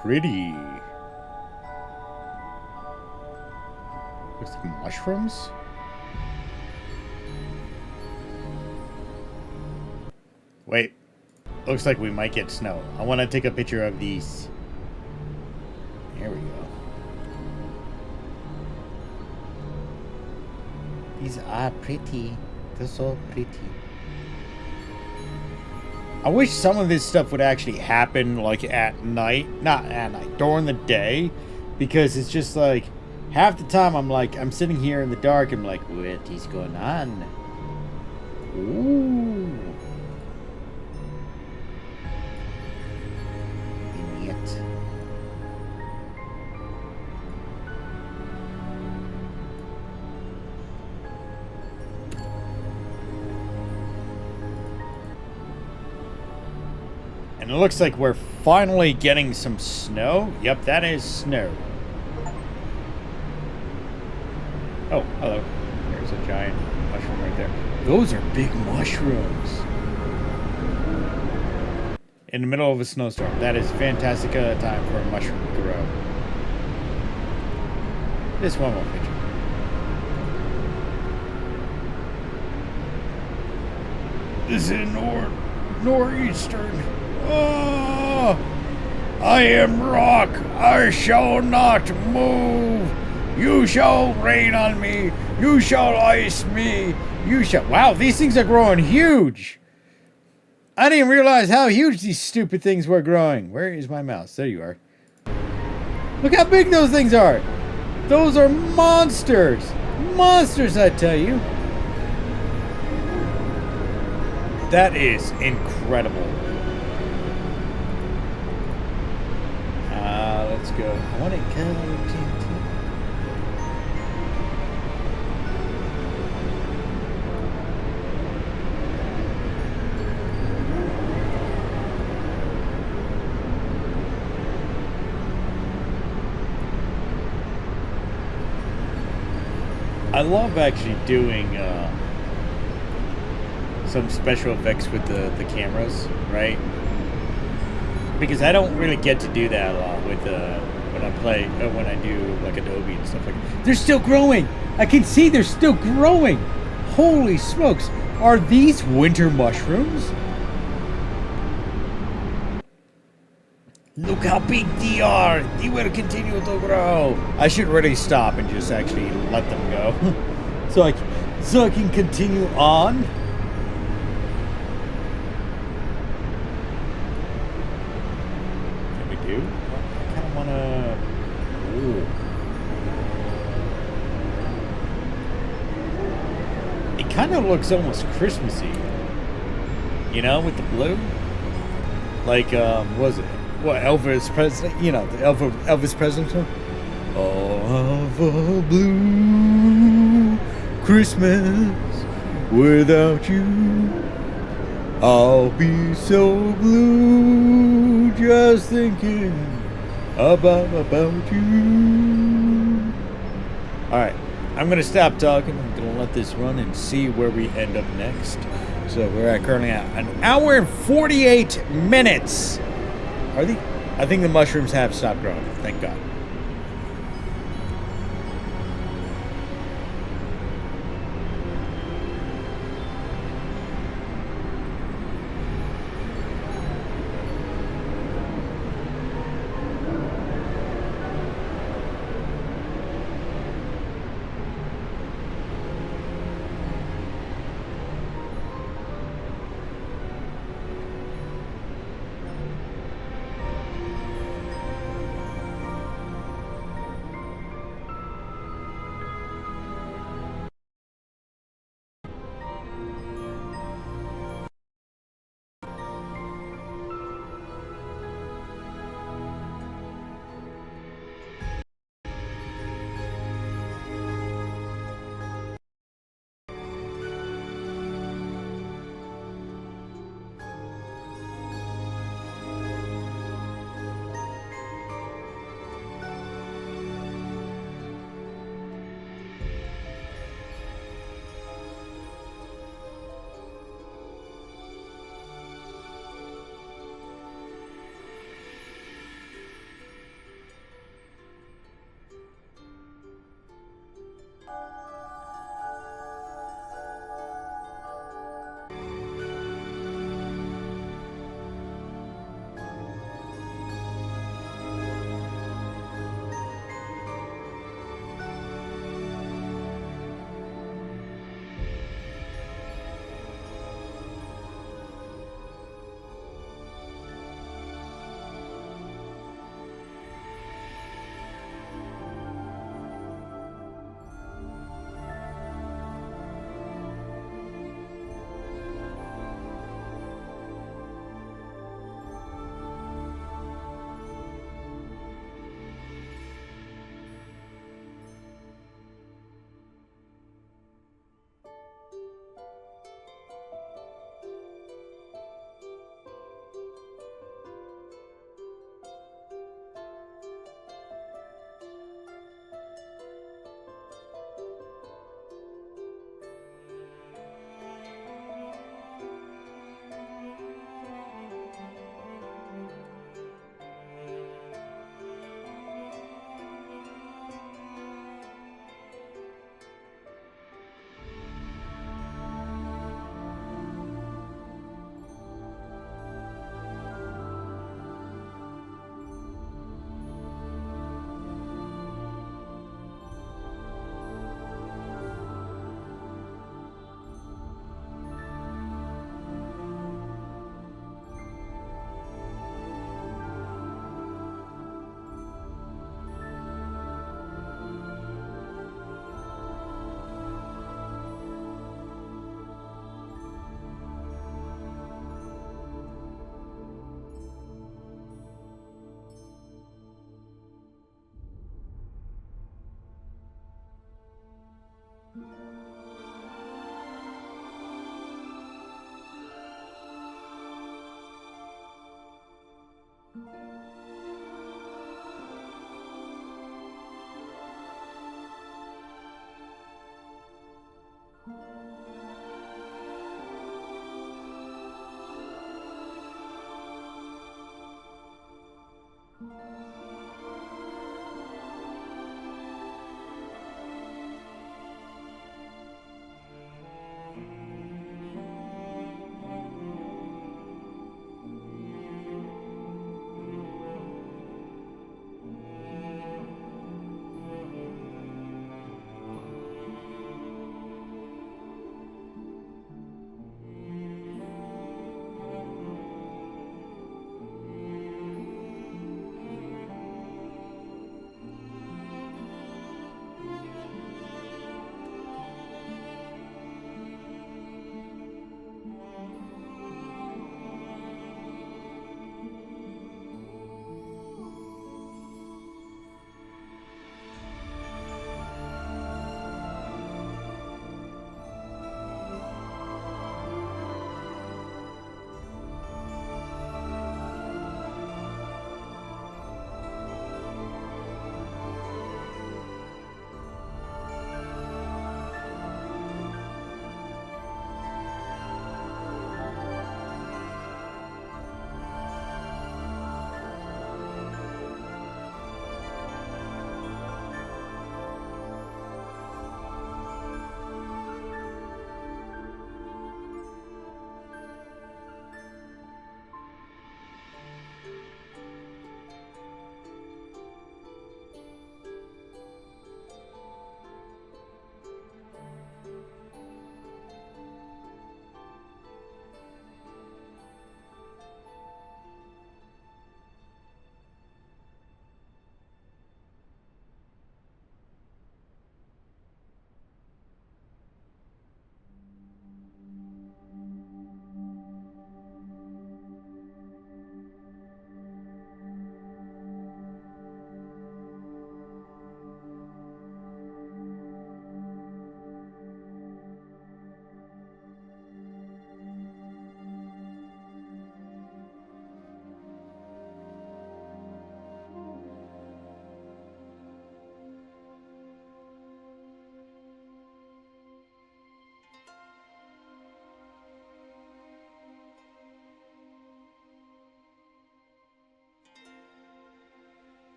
Pretty. Looks like mushrooms? Wait. Looks like we might get snow. I want to take a picture of these. There we go. These are pretty. They're so pretty. I wish some of this stuff would actually happen, like, at night. Not at night, during the day. Because it's just, like, half the time I'm sitting here in the dark and I'm like, what is going on? Ooh. Idiot. And it looks like we're finally getting some snow. Yep, that is snow. Oh, hello. There's a giant mushroom right there. Those are big mushrooms. In the middle of a snowstorm. That is fantastic time for a mushroom to grow. Just one more picture. This is northeastern. Oh, I am rock. I shall not move. You shall rain on me. You shall ice me. You shall... Wow, these things are growing huge. I didn't realize how huge these stupid things were growing. Where is my mouse? There you are. Look how big those things are. Those are monsters. Monsters, I tell you. That is incredible. Let's go. I want it kind of TNT. I love actually doing some special effects with the cameras, right? Because I don't really get to do that a lot with when I do like Adobe and stuff like that. They're still growing. I can see they're still growing. Holy smokes! Are these winter mushrooms? Look how big they are. They will continue to grow. I should really stop and just actually let them go, so I can continue on. I kind of want to... Ooh. It kind of looks almost Christmassy. You know, with the blue? Like, was it? What, Elvis Presley? You know, the Elvis Presley song? Oh, of a blue Christmas without you. I'll be so blue just thinking about you. Alright, I'm going to stop talking. I'm going to let this run and see where we end up next. So we're currently at an hour and 48 minutes. I think the mushrooms have stopped growing. Thank God.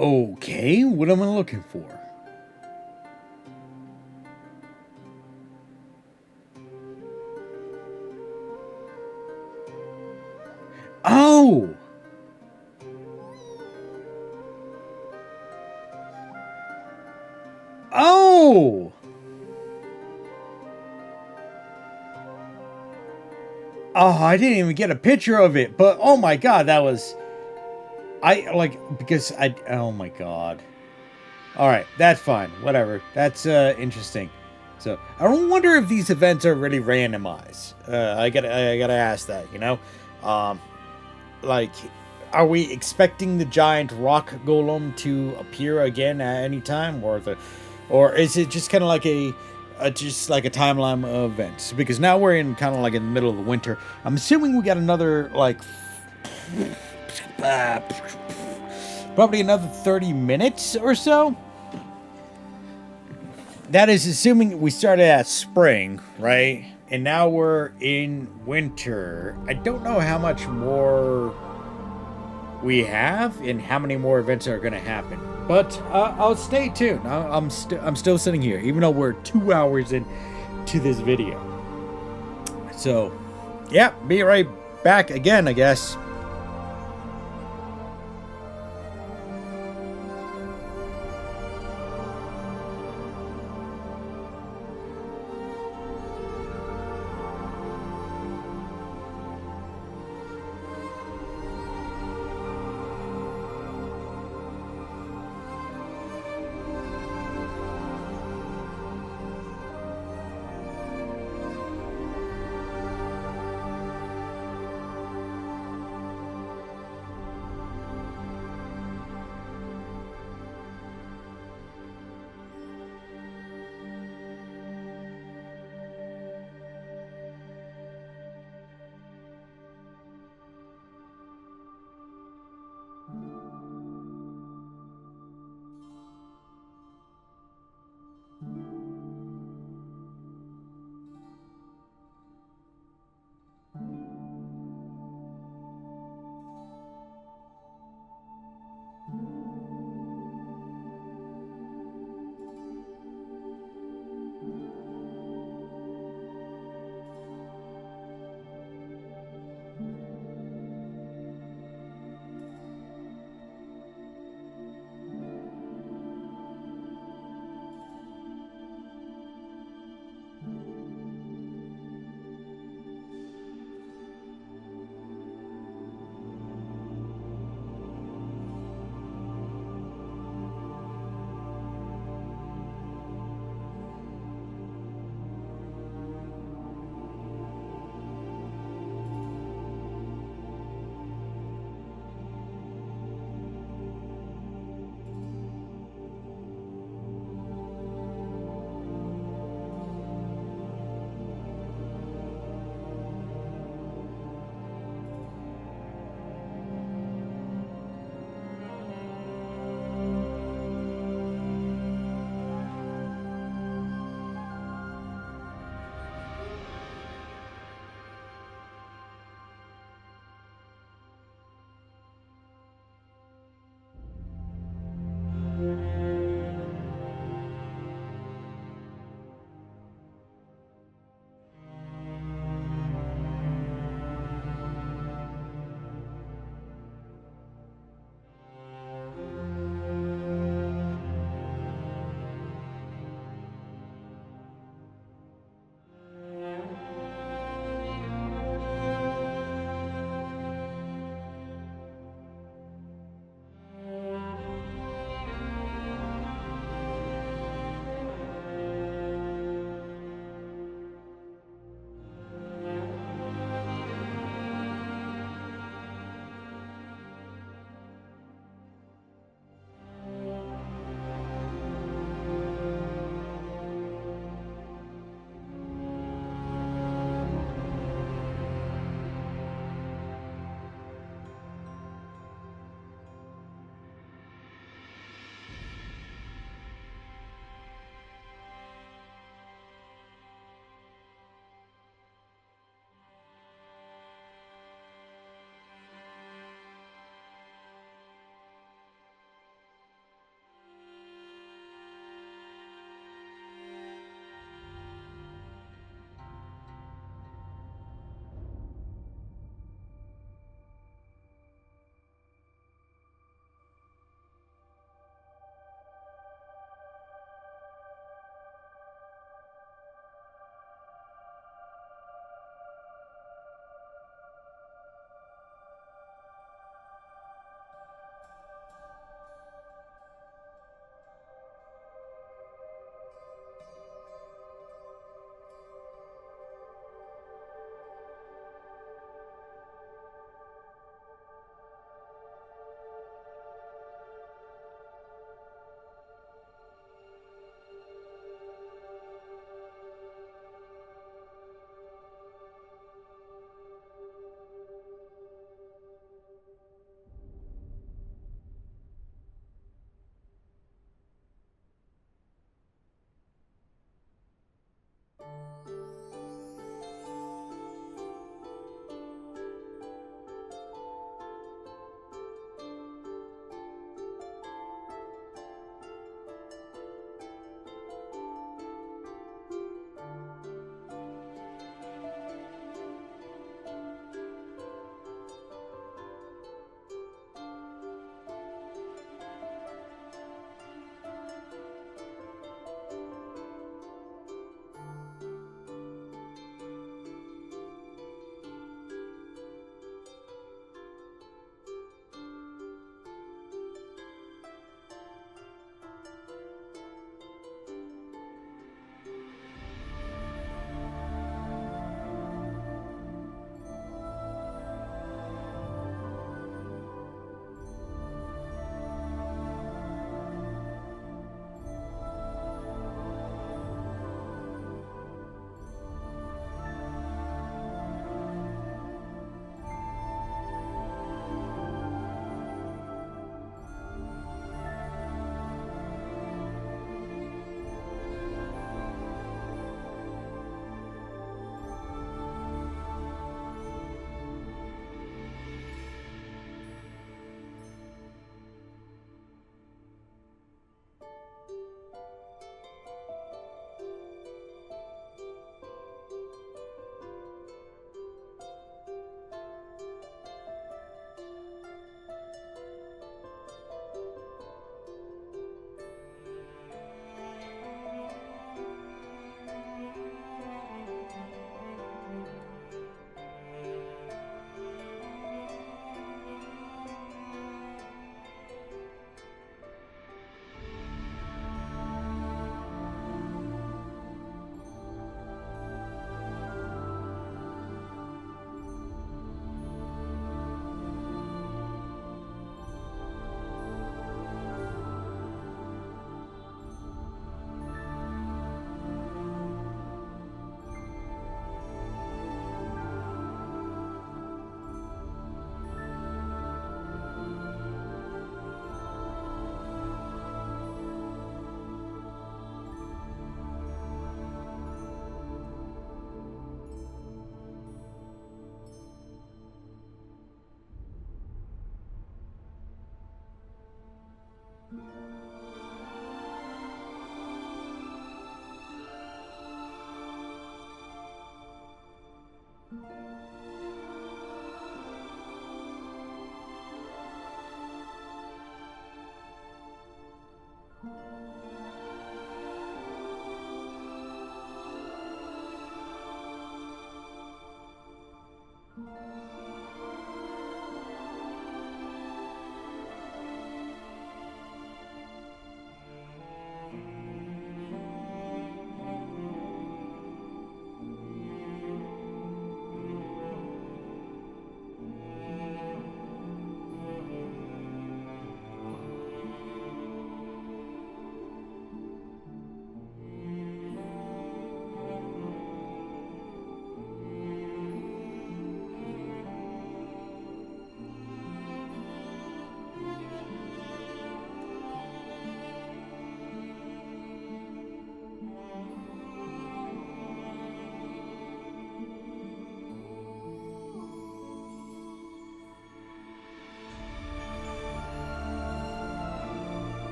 Okay, what am I looking for? Oh! Oh! Oh, I didn't even get a picture of it, but oh my god, that was because I oh my god. All right, that's fine. Whatever. That's interesting. So I don't wonder if these events are really randomized. I gotta ask that. Um, like, are we expecting the giant rock golem to appear again at any time, or is it just kind of like just like a timeline of events? Because now we're in kind of like in the middle of the winter. I'm assuming we got another like probably another 30 minutes or so. That is assuming we started at spring, right? And now we're in winter. I don't know how much more we have and how many more events are going to happen. But I'll stay tuned. I'm still sitting here, even though we're 2 hours into this video. So, yeah, be right back again, I guess.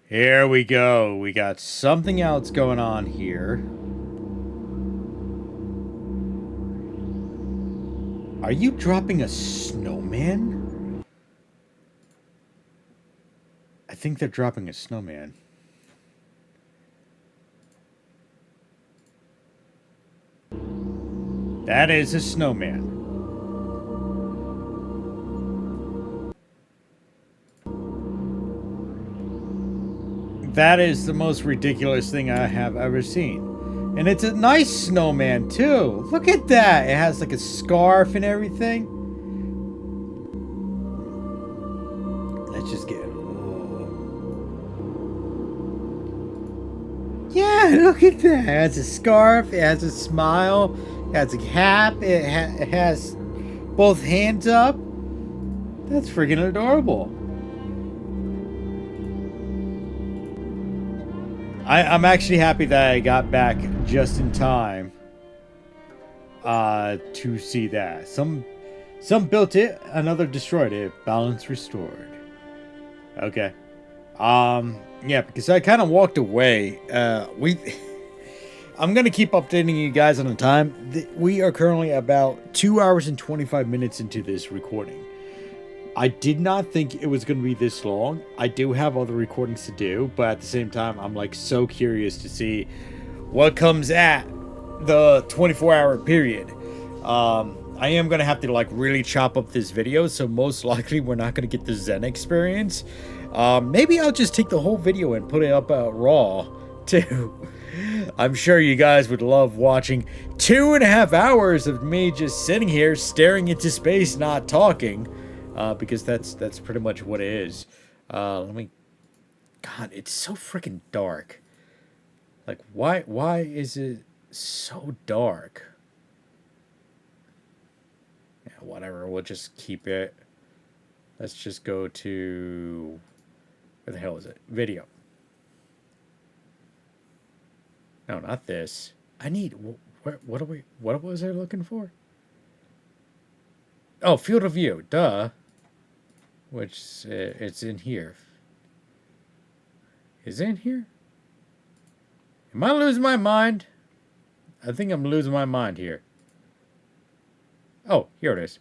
Here we go. We got something else going on here. Are you dropping a snowman? I think they're dropping a snowman. That is a snowman. That is the most ridiculous thing I have ever seen. And it's a nice snowman, too. Look at that. It has like a scarf and everything. Let's just get... Yeah, look at that. It has a scarf. It has a smile. It has a cap. It has both hands up. That's freaking adorable. I'm actually happy that I got back just in time to see that. Some built it, another destroyed it. Balance restored. Okay. Yeah, because I kind of walked away. I'm gonna keep updating you guys on the time. We are currently about 2 hours and 25 minutes into this recording. I did not think it was going to be this long. I do have other recordings to do, but at the same time, I'm like so curious to see what comes at the 24-hour period. I am going to have to like really chop up this video, so most likely we're not going to get the Zen experience. Maybe I'll just take the whole video and put it up raw too. I'm sure you guys would love watching 2.5 hours of me just sitting here staring into space, not talking. Because that's pretty much what it is. Let me... God, it's so freaking dark. Like, why is it so dark? Yeah, whatever, we'll just keep it. Let's just go to... Where the hell is it? Video. No, not this. I need... What was I looking for? Oh, field of view. Duh. Which, it's in here. Is it in here? Am I losing my mind? I think I'm losing my mind here. Oh, here it is.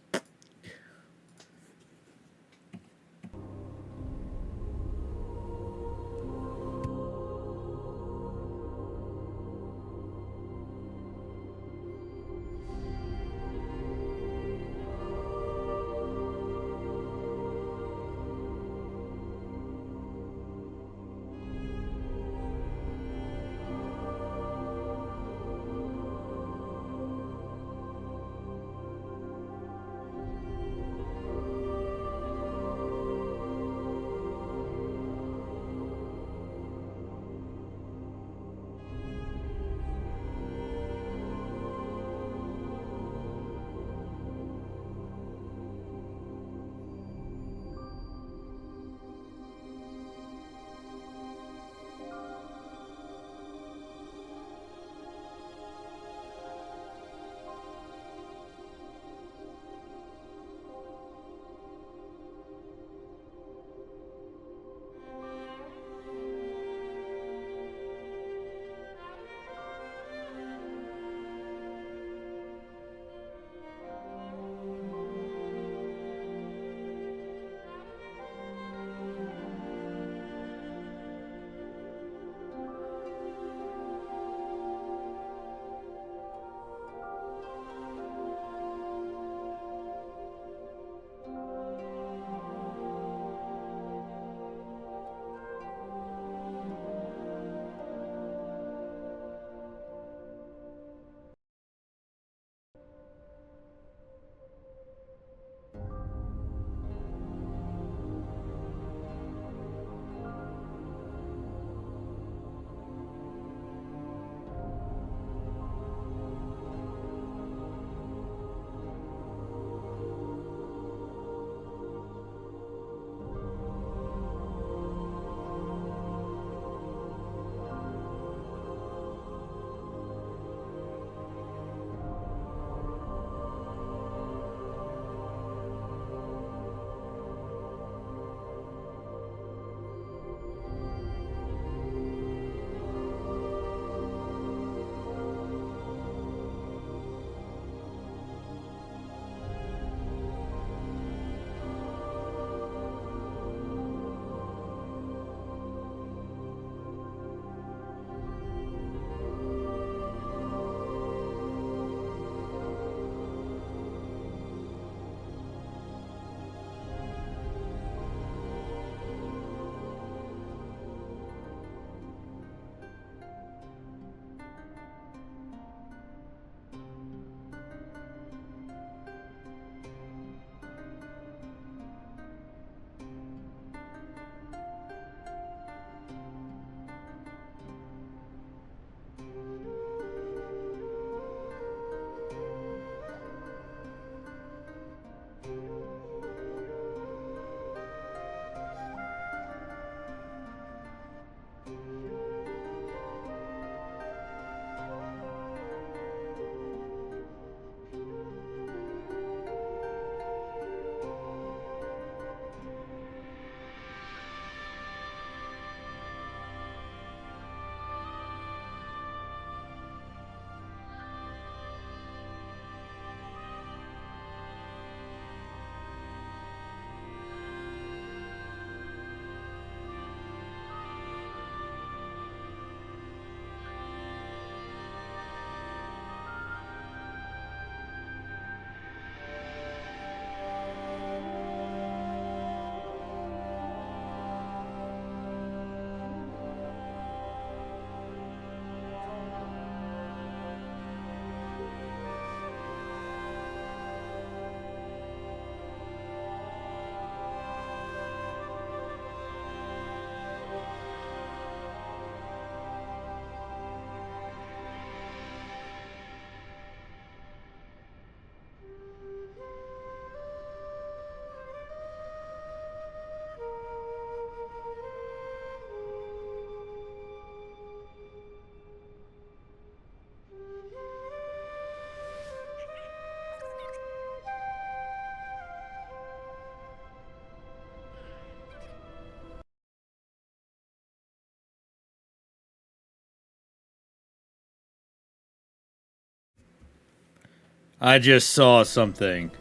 I just saw something.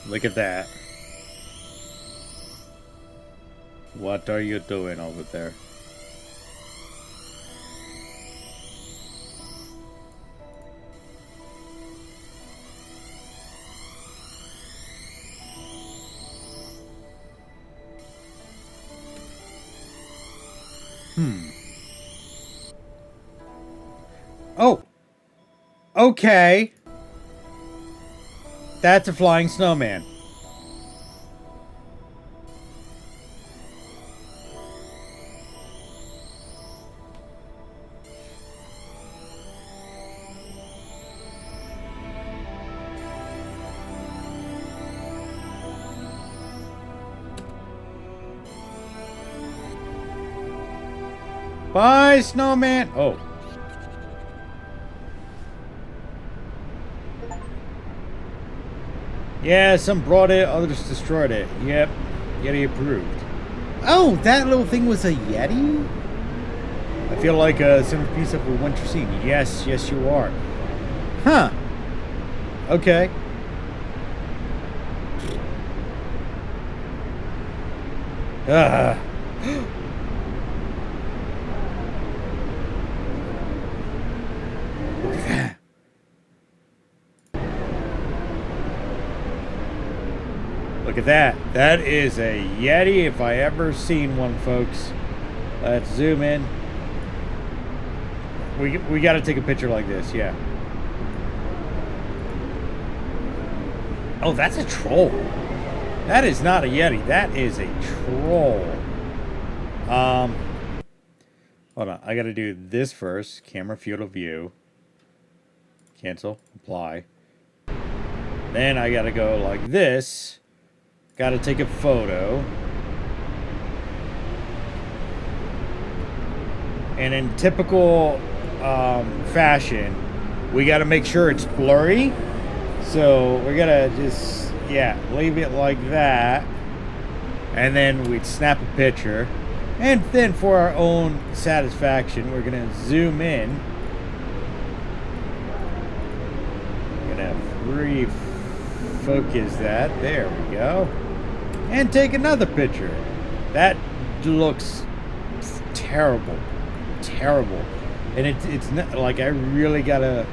Look at that. What are you doing over there? Oh! Okay! That's a flying snowman. Bye, snowman! Oh. Yeah, some brought it, others destroyed it. Yep. Yeti approved. Oh, that little thing was a Yeti? I feel like a centerpiece of a winter scene. Yes, yes you are. Huh. Okay. Ah. Look at that. Look at that. That is a Yeti if I ever seen one, folks. Let's zoom in. We got to take a picture like this, yeah. Oh, that's a troll. That is not a Yeti. That is a troll. Hold on. I got to do this first. Camera field of view. Cancel. Apply. Then I got to go like this. Got to take a photo. And in typical fashion, we got to make sure it's blurry. So we're going to just, yeah, leave it like that. And then we'd snap a picture. And then for our own satisfaction, we're going to zoom in. We're going to refocus that. There we go. And take another picture. That looks terrible. Terrible. And it's not like I really gotta.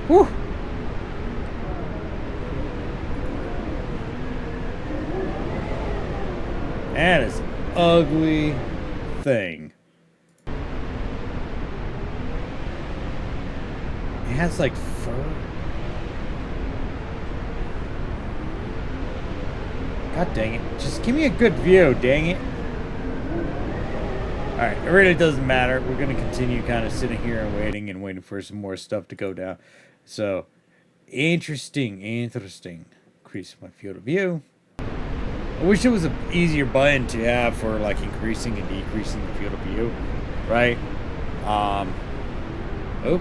Whew. That is an ugly thing. It has like fur. God dang it. Just give me a good view, dang it. Alright, it really doesn't matter. We're going to continue kind of sitting here and waiting for some more stuff to go down. So, interesting. Increase my field of view. I wish it was an easier button to have for like increasing and decreasing the field of view. Right? Oh.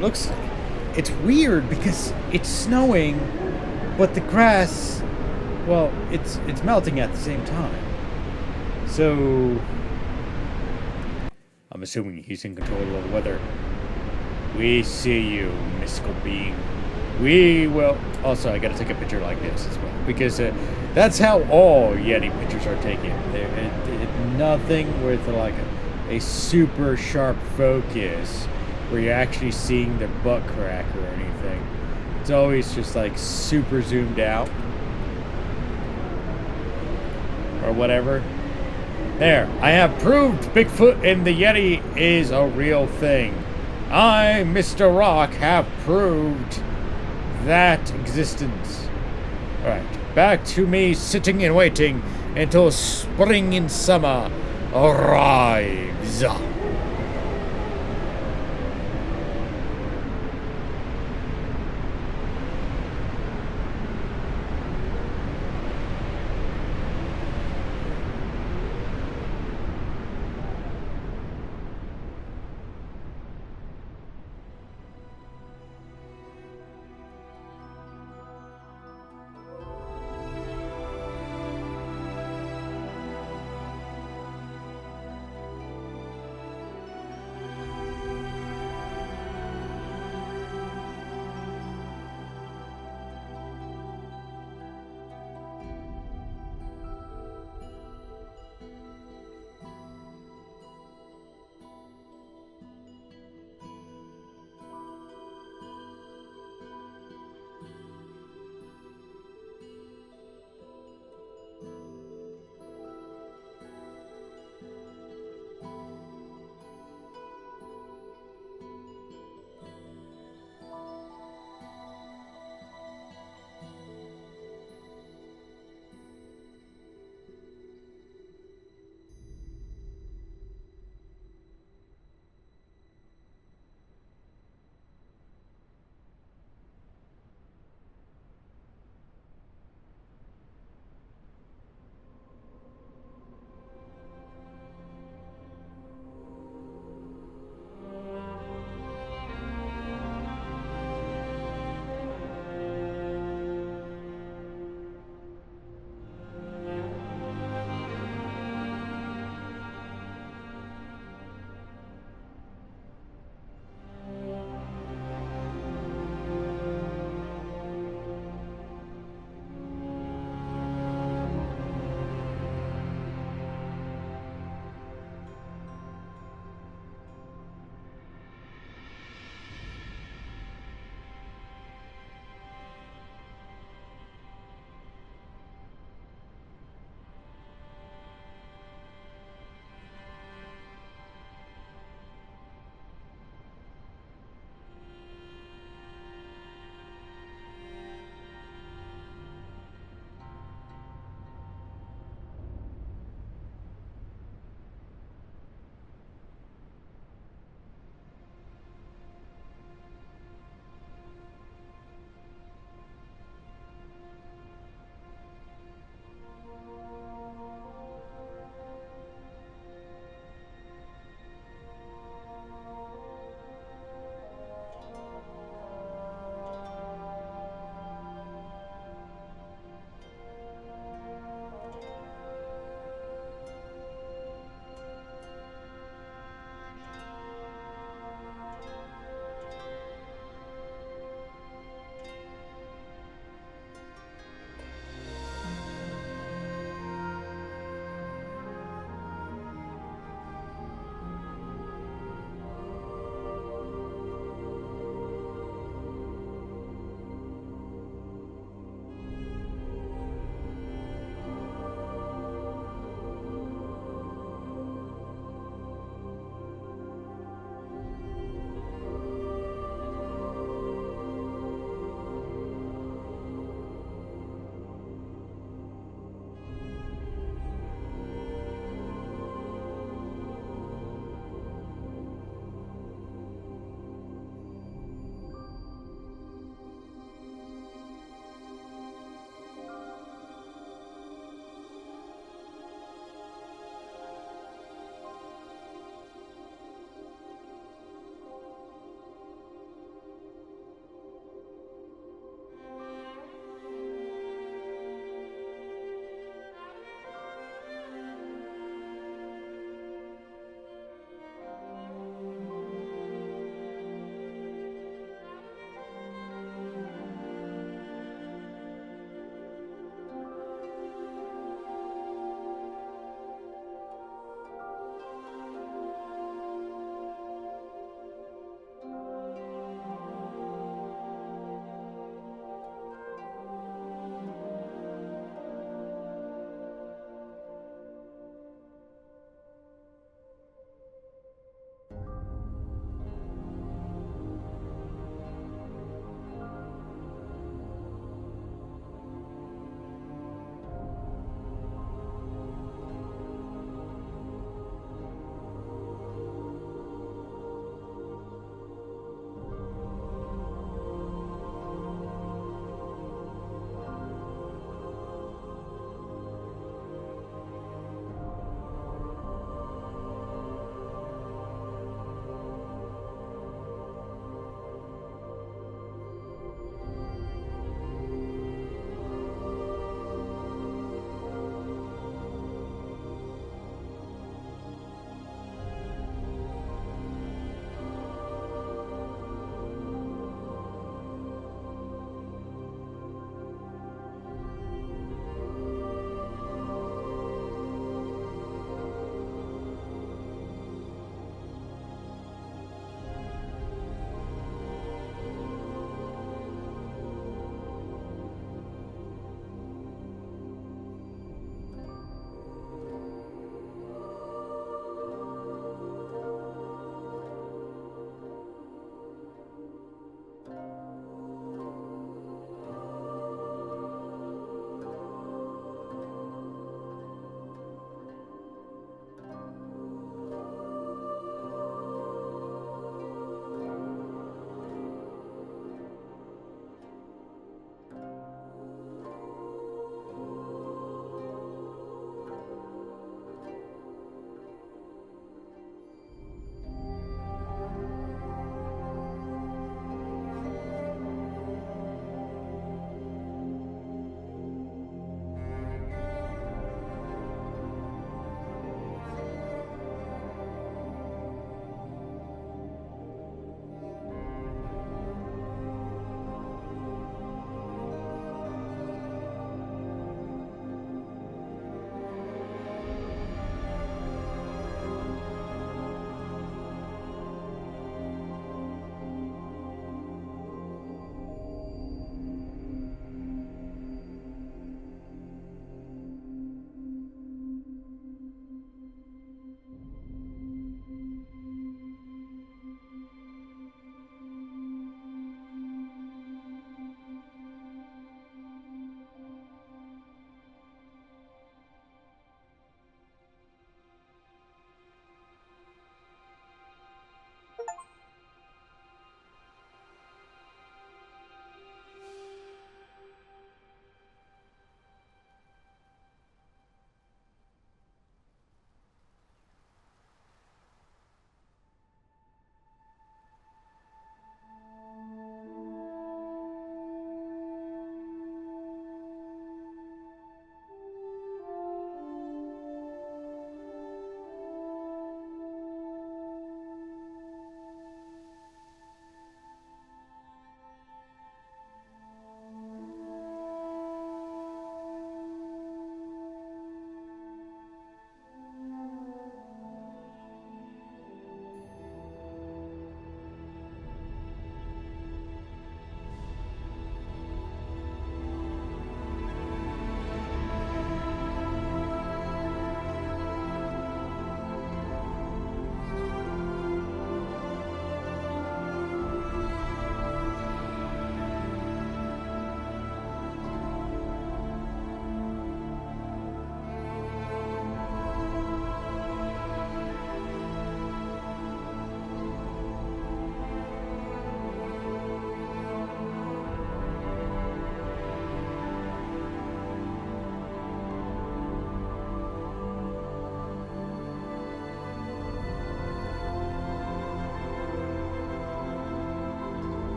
Looks like it's weird because it's snowing, but the grass, well, it's melting at the same time. So I'm assuming he's in control of the weather. We see you, mystical being. We will. Also, I gotta take a picture like this as well. Because that's how all Yeti pictures are taken. Nothing with like a super sharp focus where you're actually seeing their butt crack or anything. It's always just like super zoomed out. Or whatever. There, I have proved Bigfoot and the Yeti is a real thing. I, Mr. Rock, have proved that existence. Alright, back to me sitting and waiting until spring and summer arrives.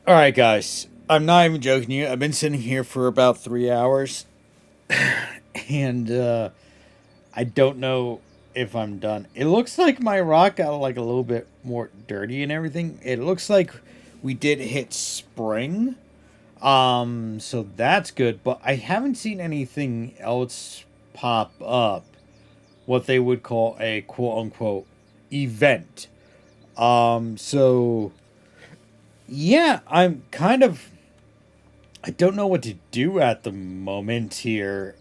All right, guys. I'm not even joking you. I've been sitting here for about 3 hours, and I don't know if I'm done. It looks like my rock got like a little bit more dirty and everything. It looks like we did hit spring. So that's good, but I haven't seen anything else pop up what they would call a quote unquote event. So yeah, I'm kind of I don't know what to do at the moment here.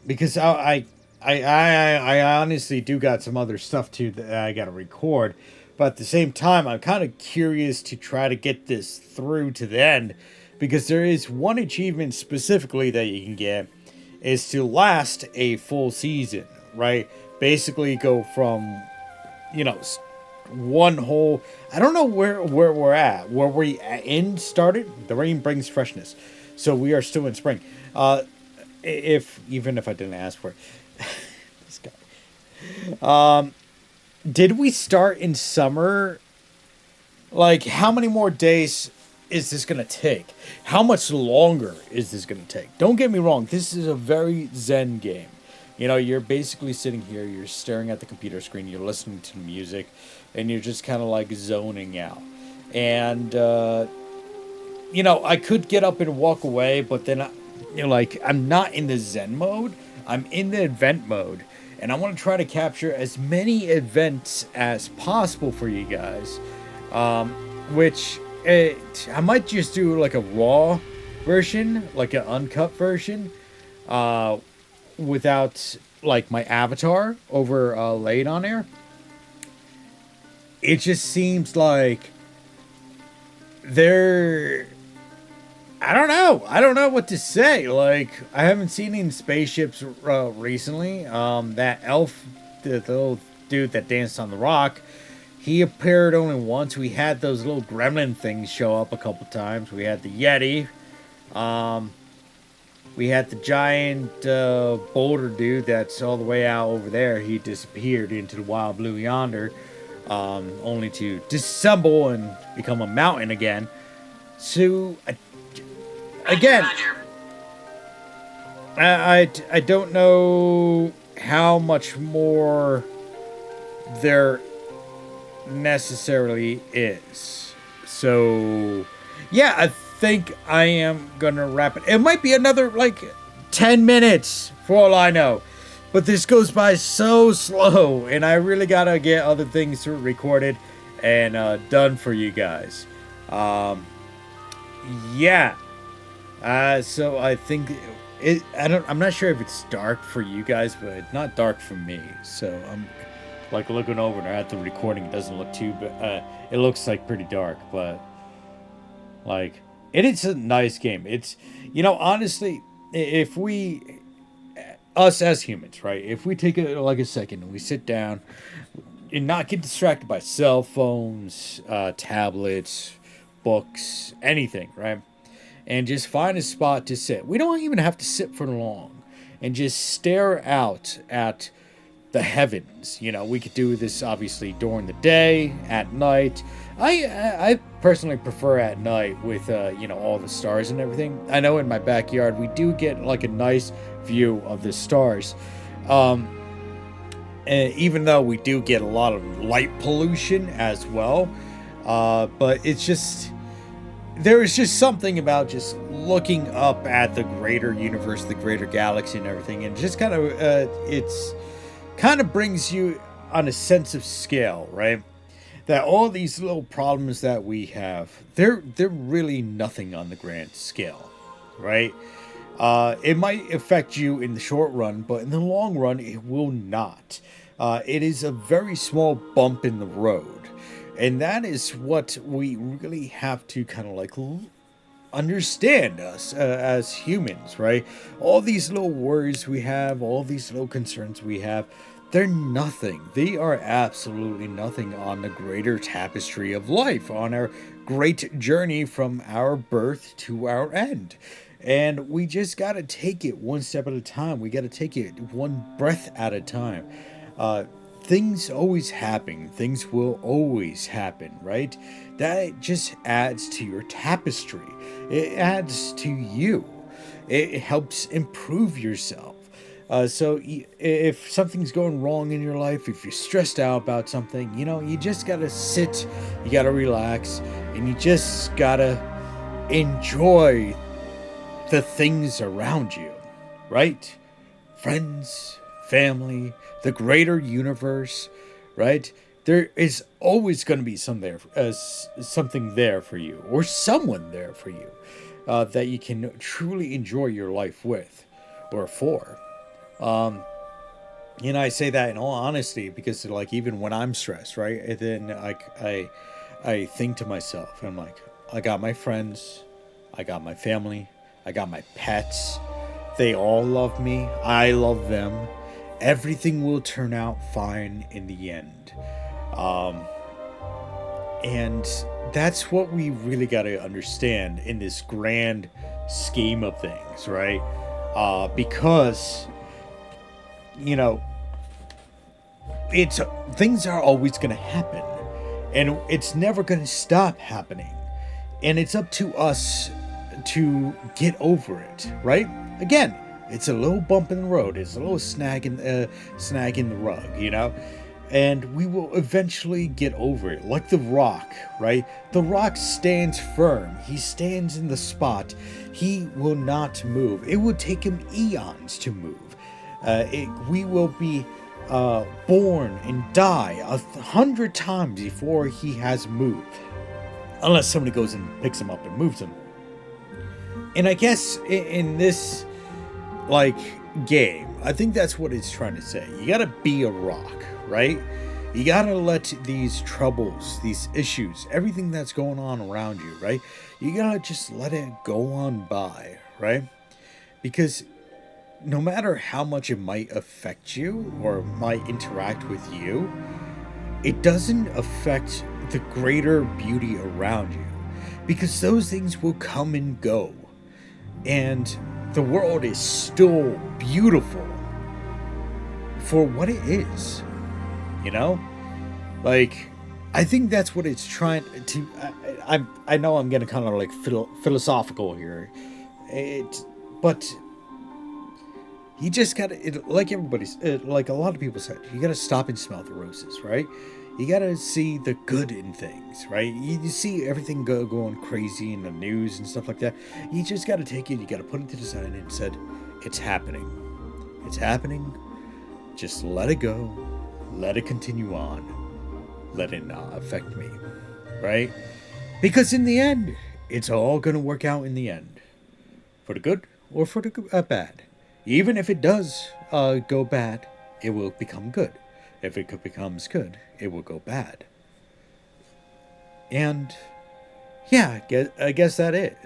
Because I honestly do got some other stuff too that I got to record, but at the same time, I'm kind of curious to try to get this through to the end, because there is one achievement specifically that you can get is to last a full season, right? Basically, go from you know one whole. I don't know where we're at. Where we in started. The rain brings freshness, so we are still in spring. If even if I didn't ask for it, this guy. Did we start in summer? Like, how many more days is this gonna take? How much longer is this gonna take? Don't get me wrong. This is a very zen game. You know, you're basically sitting here, you're staring at the computer screen, you're listening to music, and you're just kind of like zoning out. And I could get up and walk away, but then, like, I'm not in the Zen mode. I'm in the event mode, and I want to try to capture as many events as possible for you guys. Which I might just do like a raw version, like an uncut version, uh, without like my avatar over laid on there. It just seems like they're I don't know. I don't know what to say. Like, I haven't seen any spaceships recently. That elf, the little dude that danced on the rock, he appeared only once. We had those little gremlin things show up a couple times. We had the Yeti. Um, we had the giant boulder dude that's all the way out over there. He disappeared into the wild blue yonder, only to disassemble and become a mountain again. So, again, I don't know how much more there necessarily is. So, yeah, I think I am gonna wrap it. It might be another like 10 minutes for all I know. But this goes by so slow, and I really gotta get other things recorded and done for you guys. Yeah. So I think I'm not sure if it's dark for you guys, but it's not dark for me. So I'm like looking over and at the recording. It doesn't look too, but it looks like pretty dark. But like it is a nice game. It's honestly, if we us as humans, right? If we take like a second and we sit down and not get distracted by cell phones, tablets, books, anything, right? And just find a spot to sit. We don't even have to sit for long, and just stare out at the heavens. We could do this obviously during the day, at night. I personally prefer at night with all the stars and everything. I know in my backyard we do get like a nice view of the stars. And even though we do get a lot of light pollution as well, but it's just there is just something about just looking up at the greater universe, the greater galaxy, and everything, and just kind of it's kind of brings you on a sense of scale, right? That all these little problems that we have, they're really nothing on the grand scale, right? It might affect you in the short run, but in the long run, it will not. It is a very small bump in the road. And that is what we really have to kind of like understand us as humans, right? All these little worries we have, all these little concerns we have, they're nothing. They are absolutely nothing on the greater tapestry of life, on our great journey from our birth to our end. And we just got to take it one step at a time. We got to take it one breath at a time. Uh, things always happen. Things will always happen, right? That just adds to your tapestry. It adds to you. It helps improve yourself. If something's going wrong in your life, if you're stressed out about something, you just gotta sit, you gotta relax, and you just gotta enjoy the things around you, right? Friends, family, the greater universe, right? There is always going to be something there for you, or someone there for you, that you can truly enjoy your life with, or for. I say that in all honesty because, like, even when I'm stressed, right, and then I think to myself, I'm like, I got my friends, I got my family, I got my pets. They all love me. I love them. Everything will turn out fine in the end. And that's what we really got to understand in this grand scheme of things, right? Because, you know, it's things are always going to happen, and it's never going to stop happening. And it's up to us to get over it, right? Again, it's a little bump in the road. It's a little snag in the rug, and we will eventually get over it. Like the Rock, right? The Rock stands firm. He stands in the spot. He will not move. It will take him eons to move. We will be born and die 100 times before he has moved, unless somebody goes and picks him up and moves him. And I guess in this, like, game, I think that's what it's trying to say. You gotta be a rock, right? You gotta let these troubles, these issues, everything that's going on around you, right? You gotta just let it go on by, right? Because no matter how much it might affect you or might interact with you, it doesn't affect the greater beauty around you. Because those things will come and go. And the world is still beautiful for what it is, Like, I think that's what it's trying to. I know I'm getting kind of like philosophical here, but you just gotta, like everybody's, like a lot of people said, you gotta stop and smell the roses, right? You gotta see the good in things, right? You see everything going crazy in the news and stuff like that. You just gotta take it, you gotta put it to the side and said, it's happening. It's happening. Just let it go. Let it continue on. Let it not affect me, right? Because in the end, it's all gonna work out in the end. For the good or for the bad. Even if it does go bad, it will become good. If it becomes good, it will go bad. And yeah, I guess that it.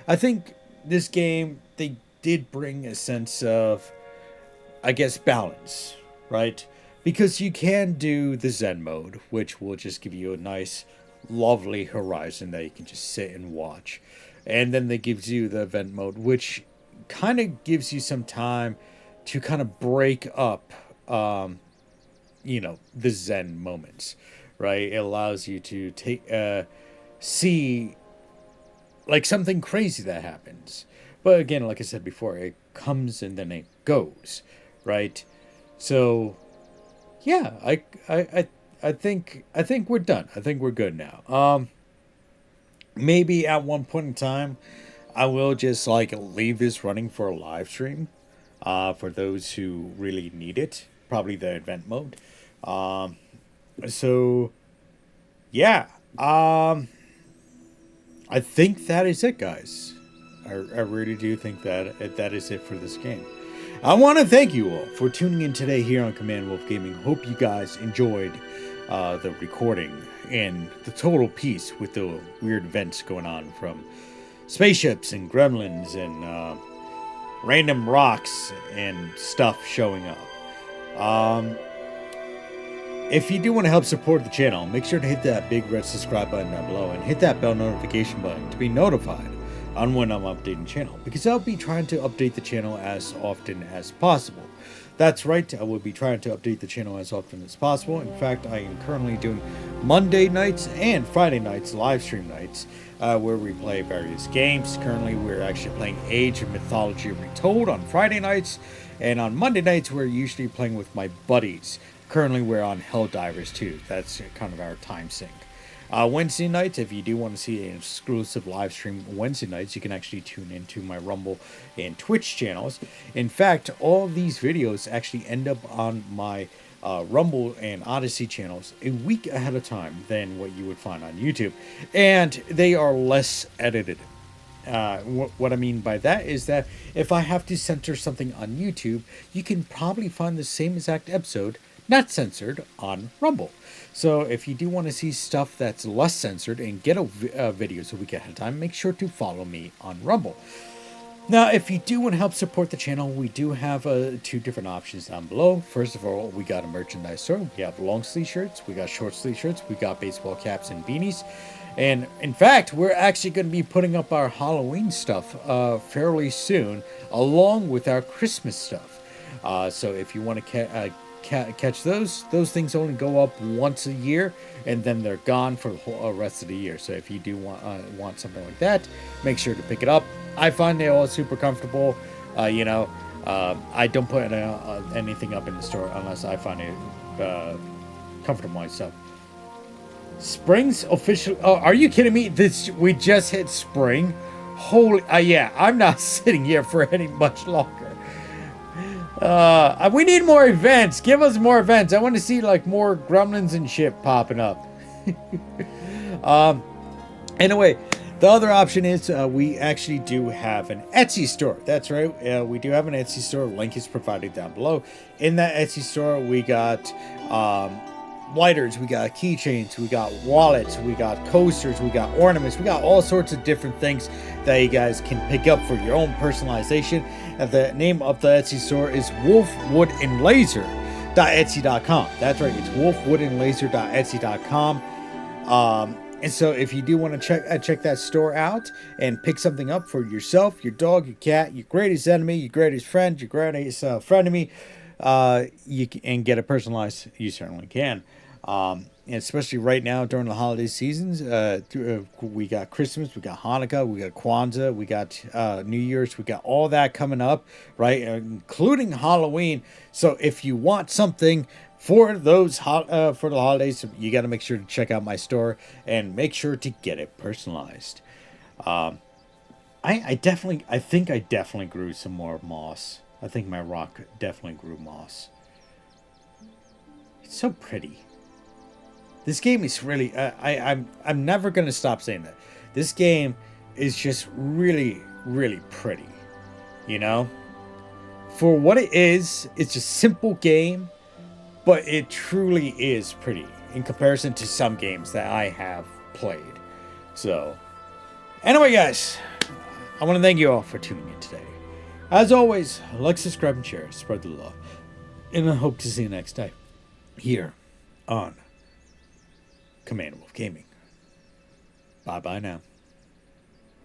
I think this game, they did bring a sense of, I guess, balance, right? Because you can do the Zen mode, which will just give you a nice, lovely horizon that you can just sit and watch. And then they gives you the event mode, which kind of gives you some time to kind of break up the Zen moments, right? It allows you to see like something crazy that happens. But again, like I said before, it comes and then it goes, right? So yeah, I think we're done. I think we're good now. Maybe at one point in time, I will just like leave this running for a live stream, for those who really need it. Probably the event mode. So yeah. I think that is it, guys. I really do think that is it for this game. I want to thank you all for tuning in today here on Command Wolf Gaming. Hope you guys enjoyed the recording and the total piece with the weird events going on, from spaceships and gremlins and random rocks and stuff showing up. If you do want to help support the channel, make sure to hit that big red subscribe button down below and hit that bell notification button to be notified on when I'm updating the channel, because I'll be trying to update the channel as often as possible. That's right, I will be trying to update the channel as often as possible. In fact, I am currently doing Monday nights and Friday nights, live stream nights, where we play various games. Currently, we're actually playing Age of Mythology Retold on Friday nights, and on Monday nights, we're usually playing with my buddies. Currently, we're on Helldivers 2. That's kind of our time sync. Wednesday nights, if you do want to see an exclusive live stream Wednesday nights, you can actually tune into my Rumble and Twitch channels. In fact, all of these videos actually end up on my Rumble and Odyssey channels a week ahead of time than what you would find on YouTube. And they are less edited. What I mean by that is that if I have to censor something on YouTube, you can probably find the same exact episode not censored on Rumble. So if you do want to see stuff that's less censored and get a video so we get ahead of time, make sure to follow me on Rumble. Now, if you do want to help support the channel, we do have two different options down below. First of all, we got a merchandise store. We have long sleeve shirts, we got short sleeve shirts, we got baseball caps and beanies. And in fact, we're actually going to be putting up our Halloween stuff fairly soon, along with our Christmas stuff. So if you want to catch those things only go up once a year, and then they're gone for the whole rest of the year. So if you do want something like that, make sure to pick it up. I find they all super comfortable. I don't put anything up in the store unless I find it comfortable myself. Spring's official. Oh, are you kidding me? We just hit spring. Holy, yeah. I'm not sitting here for any much longer. We need more events. Give us more events. I want to see like more gremlins and shit popping up. Anyway, the other option is we actually do have an Etsy store. That's right. We do have an Etsy store. Link is provided down below. In that Etsy store, we got lighters, we got keychains, we got wallets, we got coasters, we got ornaments, we got all sorts of different things that you guys can pick up for your own personalization. And the name of the Etsy store is wolfwoodandlaser.etsy.com. That's right, it's wolfwoodandlaser.etsy.com. And so if you do want to check that store out and pick something up for yourself, your dog, your cat, your greatest enemy, your greatest friend, your greatest frenemy, you can, and get it personalized, you certainly can. And especially right now during the holiday seasons, we got Christmas, we got Hanukkah, we got Kwanzaa, we got New Year's, we got all that coming up, right? Including Halloween. So if you want something for those for the holidays, you got to make sure to check out my store and make sure to get it personalized. I think I definitely grew some more moss. I think my rock definitely grew moss. It's so pretty. This game is really... I'm never going to stop saying that. This game is just really, really pretty. You know? For what it is, it's a simple game, but it truly is pretty in comparison to some games that I have played. So, anyway, guys, I want to thank you all for tuning in today. As always, like, subscribe, and share. Spread the love. And I hope to see you next time here on Command Wolf Gaming. Bye-bye now.